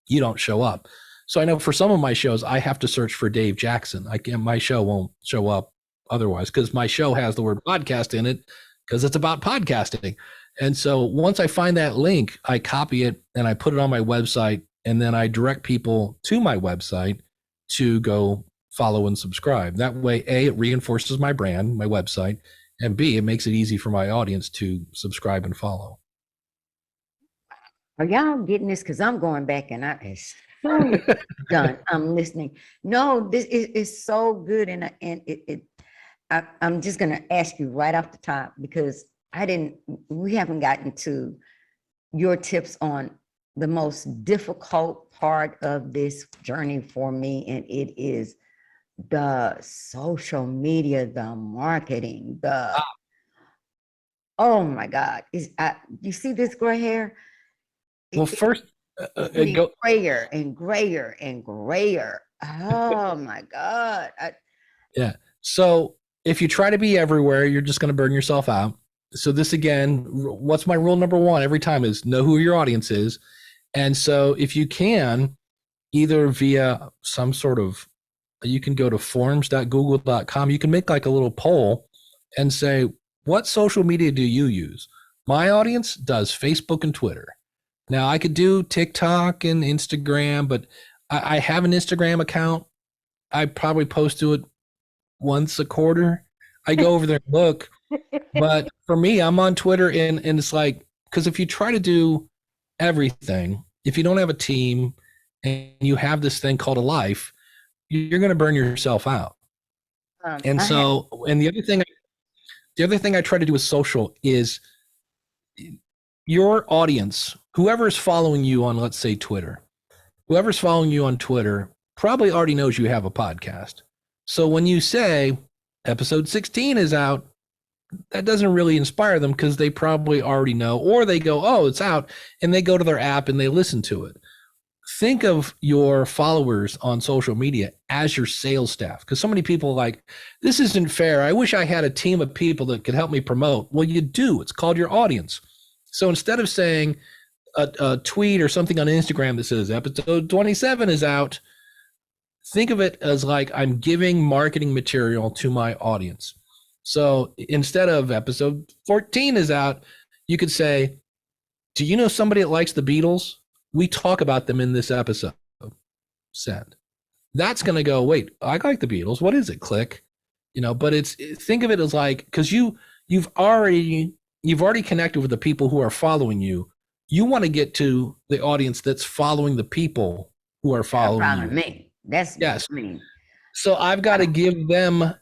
you don't show up. So I know for some of my shows, I have to search for Dave Jackson. My show won't show up otherwise because my show has the word podcast in it because it's about podcasting. And so once I find that link, I copy it and I put it on my website, and then I direct people to my website to go follow and subscribe. That way, A, it reinforces my brand, my website, and B, it makes it easy for my audience to subscribe and follow. Are y'all getting this? Because I'm going back and it's so done. I'm listening. No, this is so good. And I'm just going to ask you right off the top, because we haven't gotten to your tips on the most difficult part of this journey for me. And it is the social media, the marketing, oh my God. You see this gray hair? Well, first, grayer and grayer and grayer. Oh my God. Yeah. So if you try to be everywhere, you're just going to burn yourself out. So this, again, what's my rule number one every time is know who your audience is. And so if you can, either via some sort of, you can go to forums.google.com. You can make like a little poll and say, what social media do you use? My audience does Facebook and Twitter. Now I could do TikTok and Instagram, but I have an Instagram account. I probably post to it once a quarter. I go over there and look. But for me, I'm on Twitter and it's like, because if you try to do everything, if you don't have a team and you have this thing called a life, you're going to burn yourself out. And so, and the other thing I try to do with social is your audience, whoever is following you on, let's say, Twitter, whoever's following you on Twitter probably already knows you have a podcast. So when you say episode 16 is out, that doesn't really inspire them because they probably already know, or they go, oh, it's out, and they go to their app and they listen to it. Think of your followers on social media as your sales staff, because so many people are like, this isn't fair. I wish I had a team of people that could help me promote. Well, you do. It's called your audience. So instead of saying a tweet or something on Instagram that says episode 27 is out, think of it as like I'm giving marketing material to my audience. So instead of episode 14 is out, you could say, do you know somebody that likes the Beatles? We talk about them in this episode. Send. That's going to go, wait, I like the Beatles. What is it? Click. But think of it as like, because you've already connected with the people who are following you. You want to get to the audience that's following the people who are following you. Me. That's yes. me. So I've got to give them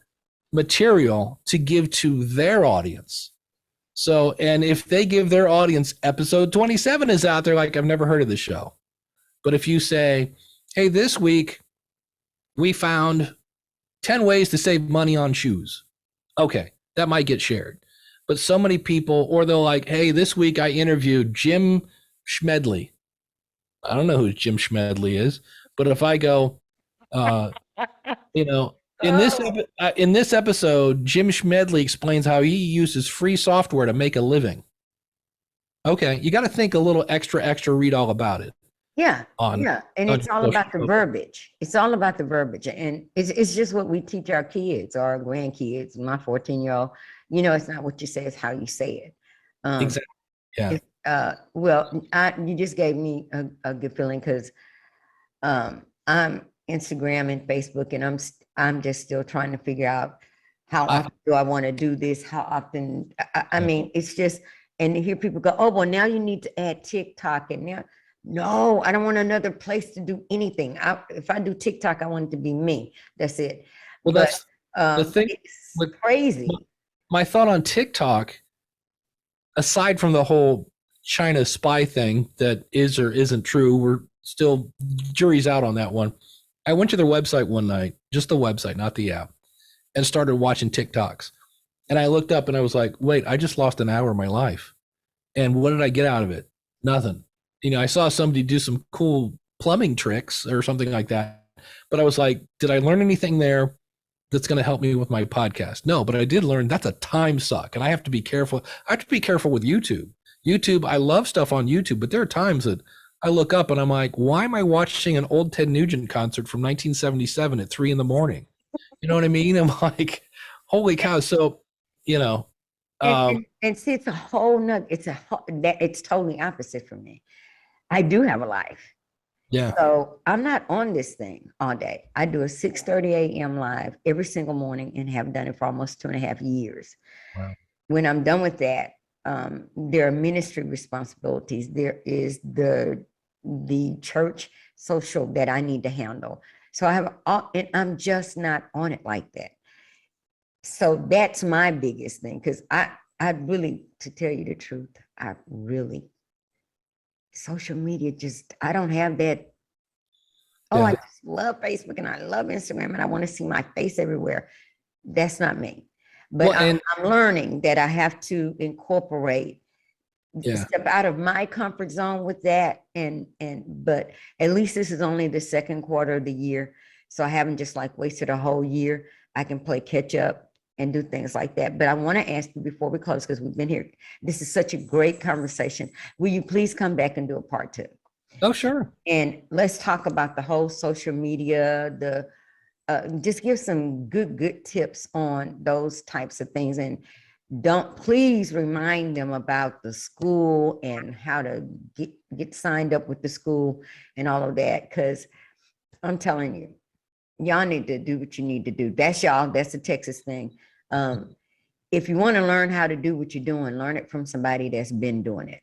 material to give to their audience. So, and if they give their audience episode 27 is out, they're like, I've never heard of this show. But if you say, hey, this week we found 10 ways to save money on shoes. Okay, that might get shared. But so many people, or they'll like, hey, this week I interviewed Jim Schmedley. I don't know who Jim Schmedley is, but if I go, in this episode, Jim Schmedley explains how he uses free software to make a living. Okay, you got to think a little extra, read all about it. Yeah, and it's all about the verbiage. It's all about the verbiage, and it's just what we teach our kids, our grandkids. My 14-year-old, it's not what you say, it's how you say it. Exactly. Yeah. You just gave me a good feeling because I'm Instagram and Facebook, and I'm just still trying to figure out how often do I want to do this? How often? I mean, it's just, and to hear people go, oh, well, now you need to add TikTok, and now, no, I don't want another place to do anything. If I do TikTok, I want it to be me. That's it. Well, that's the thing. It's crazy. My thought on TikTok, aside from the whole China spy thing that is or isn't true, we're still, jury's out on that one. I went to their website one night, just the website, not the app, and started watching TikToks. And I looked up and I was like, wait, I just lost an hour of my life. And what did I get out of it? Nothing. I saw somebody do some cool plumbing tricks or something like that. But I was like, did I learn anything there that's going to help me with my podcast? No, but I did learn that's a time suck. And I have to be careful. I have to be careful with YouTube. I love stuff on YouTube, but there are times that I look up and I'm like, why am I watching an old Ted Nugent concert from 1977 at 3 a.m? You know what I mean? I'm like, holy cow. So, and see, it's a whole nother, it's totally opposite for me. I do have a life. Yeah. So I'm not on this thing all day. I do a 6:30 a.m. live every single morning and have done it for almost 2.5 years. Wow. When I'm done with that, there are ministry responsibilities. There is the church social that I need to handle. So and I'm just not on it like that. So that's my biggest thing. Cause I really, to tell you the truth, social media, I don't have that. Oh, yeah. I just love Facebook and I love Instagram and I want to see my face everywhere. That's not me. But I'm learning that I have to incorporate, step out of my comfort zone with that. But at least this is only the second quarter of the year. So I haven't just wasted a whole year. I can play catch up and do things like that. But I want to ask you before we close, because we've been here. This is such a great conversation. Will you please come back and do a part 2? Oh, sure. And let's talk about the whole social media, just give some good tips on those types of things. And please remind them about the school and how to get signed up with the school and all of that. Cause I'm telling you, y'all need to do what you need to do. That's the Texas thing. If you want to learn how to do what you're doing, learn it from somebody that's been doing it.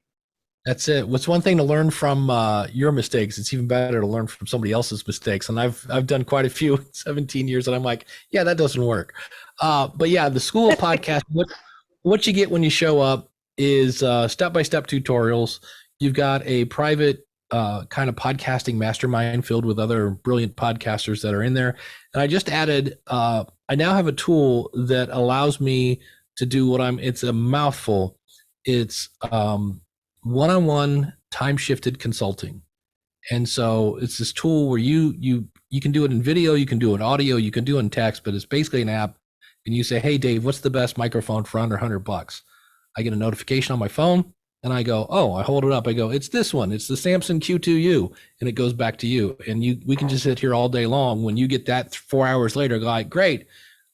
That's it. What's one thing to learn from your mistakes? It's even better to learn from somebody else's mistakes. And I've done quite a few in 17 years, and I'm like, yeah, that doesn't work. But yeah, the School of Podcast, what you get when you show up is step-by-step tutorials. You've got a private kind of podcasting mastermind filled with other brilliant podcasters that are in there. And I just added, I now have a tool that allows me to do it's a mouthful. It's one-on-one time-shifted consulting. And so it's this tool where you can do it in video, you can do it in audio, you can do it in text, but it's basically an app. And you say, hey, Dave, what's the best microphone for under $100? I get a notification on my phone and I go, oh, I hold it up. I go, it's this one. It's the Samson Q2U. And it goes back to you. And we can just sit here all day long. When you get that 4 hours later, go like, great.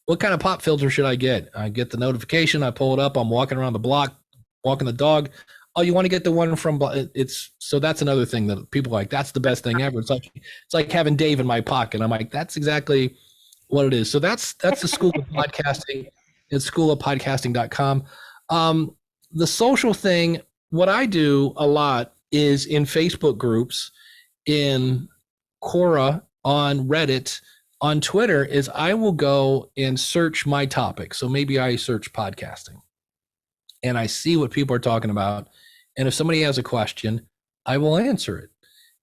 What kind of pop filter should I get? I get the notification. I pull it up. I'm walking around the block, walking the dog. Oh, you want to get the one from so that's another thing that people are like, that's the best thing ever. It's like having Dave in my pocket. I'm like, that's exactly what it is. So that's the School of Podcasting. It's schoolofpodcasting.com. The social thing, what I do a lot is in Facebook groups, in Quora, on Reddit, on Twitter, is I will go and search my topic. So maybe I search podcasting and I see what people are talking about. And if somebody has a question, I will answer it.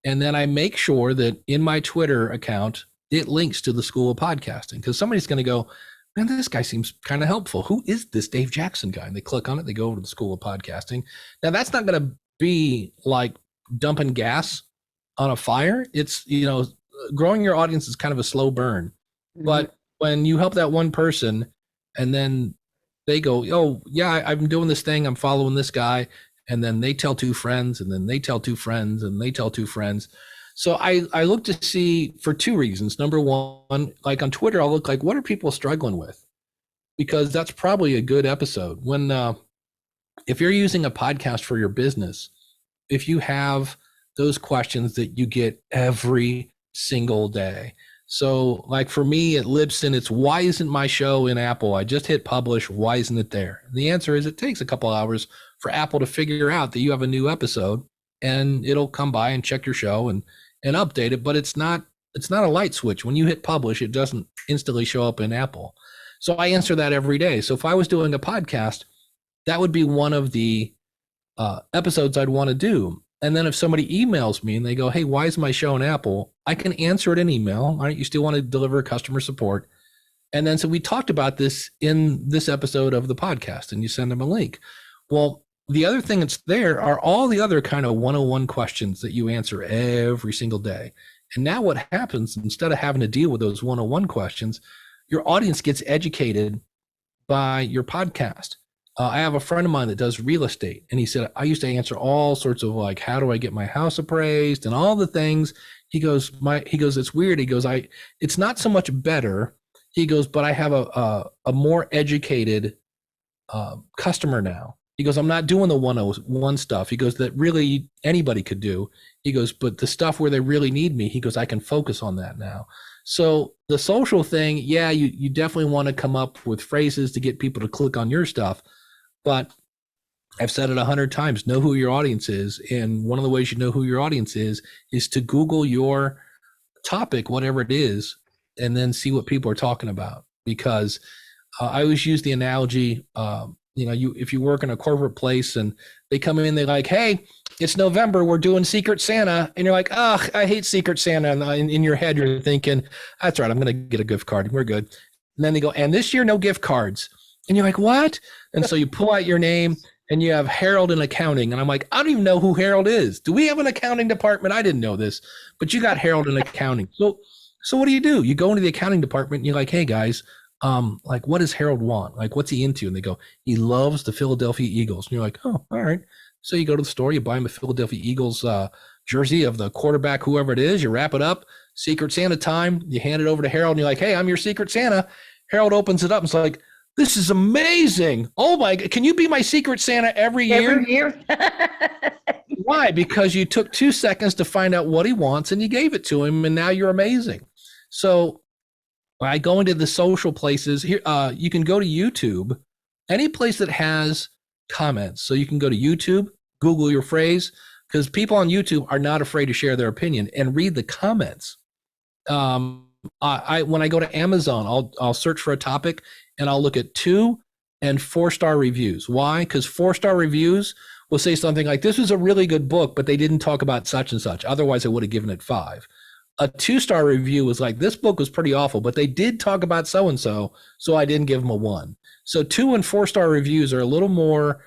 And then I make sure that in my Twitter account, it links to the School of Podcasting, because somebody's going to go, man, this guy seems kind of helpful. Who is this Dave Jackson guy? And they click on it, they go over to the School of Podcasting. Now, that's not going to be like dumping gas on a fire. It's, growing your audience is kind of a slow burn. Mm-hmm. But when you help that one person and then they go, oh, yeah, I'm doing this thing, I'm following this guy. And then they tell two friends, and then they tell two friends, and they tell two friends. So I look to see for two reasons. Number one, like on Twitter, I'll look like, what are people struggling with? Because that's probably a good episode. When, if you're using a podcast for your business, if you have those questions that you get every single day. So like for me at Libsyn, it's why isn't my show in Apple? I just hit publish. Why isn't it there? And the answer is it takes a couple hours for Apple to figure out that you have a new episode, and it'll come by and check your show and update it. But it's not a light switch. When you hit publish, it doesn't instantly show up in Apple. So I answer that every day. So if I was doing a podcast, that would be one of the episodes I'd want to do. And then if somebody emails me and they go, hey, why is my show in Apple? I can answer it in email. All right, you still want to deliver customer support. And then so we talked about this in this episode of the podcast, and you send them a link. Well, the other thing that's there are all the other kind of 101 questions that you answer every single day. And now what happens, instead of having to deal with those 101 questions, your audience gets educated by your podcast. I have a friend of mine that does real estate, and he said, I used to answer all sorts of like, how do I get my house appraised and all the things. He goes, it's weird. He goes, it's not so much better. He goes, but I have a more educated customer now. He goes, I'm not doing the 101 stuff. He goes, that really anybody could do. He goes, but the stuff where they really need me, he goes, I can focus on that now. So the social thing, yeah, you definitely want to come up with phrases to get people to click on your stuff. But I've said it 100 times, know who your audience is. And one of the ways you know who your audience is to Google your topic, whatever it is, and then see what people are talking about. Because I always use the analogy, if you work in a corporate place and they come in, they're like, hey, it's November, we're doing Secret Santa. And you're like, oh, I hate Secret Santa. And in your head, you're thinking, that's right, I'm going to get a gift card. We're good. And then they go, and this year, no gift cards. And you're like, what? And so you pull out your name and you have Harold in accounting. And I'm like, I don't even know who Harold is. Do we have an accounting department? I didn't know this, but you got Harold in accounting. So what do? You go into the accounting department and you're like, hey guys, like, what does Harold want? Like, what's he into? And they go, he loves the Philadelphia Eagles. And you're like, oh, all right. So you go to the store, you buy him a Philadelphia Eagles jersey of the quarterback, whoever it is, you wrap it up, Secret Santa time, you hand it over to Harold and you're like, hey, I'm your Secret Santa. Harold opens it up and it's like, This is amazing. Oh my God. Can you be my Secret Santa every year? Every year. Why? Because you took 2 seconds to find out what he wants and you gave it to him, and now you're amazing. So when I go into the social places here, you can go to YouTube, any place that has comments. So you can go to YouTube, Google your phrase, because people on YouTube are not afraid to share their opinion and read the comments. When I go to Amazon, I'll search for a topic and I'll look at 2 and 4-star reviews. Why? Because 4-star reviews will say something like, this was a really good book, but they didn't talk about such and such. Otherwise, I would have given it 5. A 2-star review was like, this book was pretty awful, but they did talk about so-and-so, so I didn't give them a 1. So 2 and 4-star reviews are a little more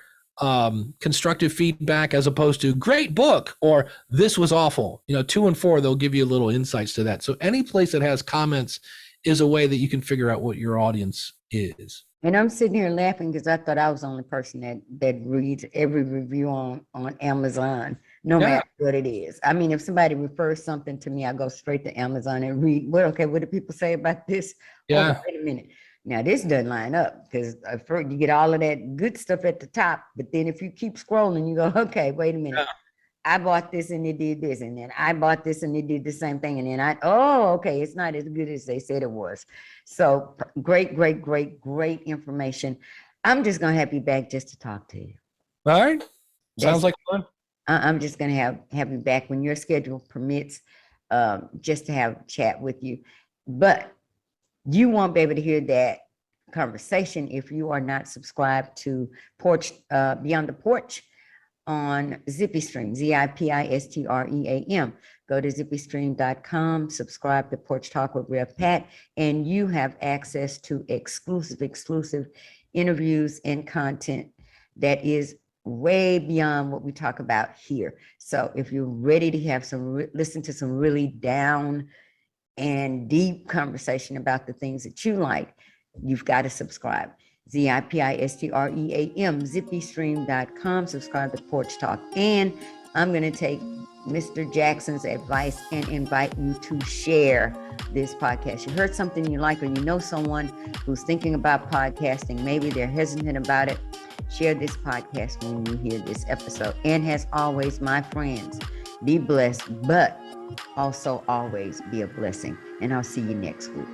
constructive feedback as opposed to great book or this was awful. 2 and 4, they'll give you little insights to that. So any place that has comments is a way that you can figure out what your audience is. And I'm sitting here laughing because I thought I was the only person that reads every review on Amazon, no matter what it is. I mean, if somebody refers something to me, I go straight to Amazon and read, what do people say about this? Yeah. Oh, wait a minute. Now, this doesn't line up because you get all of that good stuff at the top. But then if you keep scrolling, you go, okay, wait a minute. Yeah. I bought this and it did this. And then I bought this and it did the same thing. And then okay, it's not as good as they said it was. So great information. I'm just going to have you back just to talk to you. All right. Sounds like fun. I'm just going to have you back when your schedule permits, just to have a chat with you. But you won't be able to hear that conversation if you are not subscribed to Porch, Beyond the Porch on ZippyStream, ZIPISTREAM. Go to zippystream.com, subscribe to Porch Talk with Rev Pat, and you have access to exclusive interviews and content that is way beyond what we talk about here. So if you're ready to have listen to some really down and deep conversation about the things that you like, you've got to subscribe. ZIPISTREAM, zippystream.com, subscribe to Porch Talk. And I'm going to take Mr. Jackson's advice and invite you to share this podcast. You heard something you like, or you know someone who's thinking about podcasting, maybe they're hesitant about it. Share this podcast when you hear this episode. And as always, my friends, be blessed, but also always be a blessing. And I'll see you next week.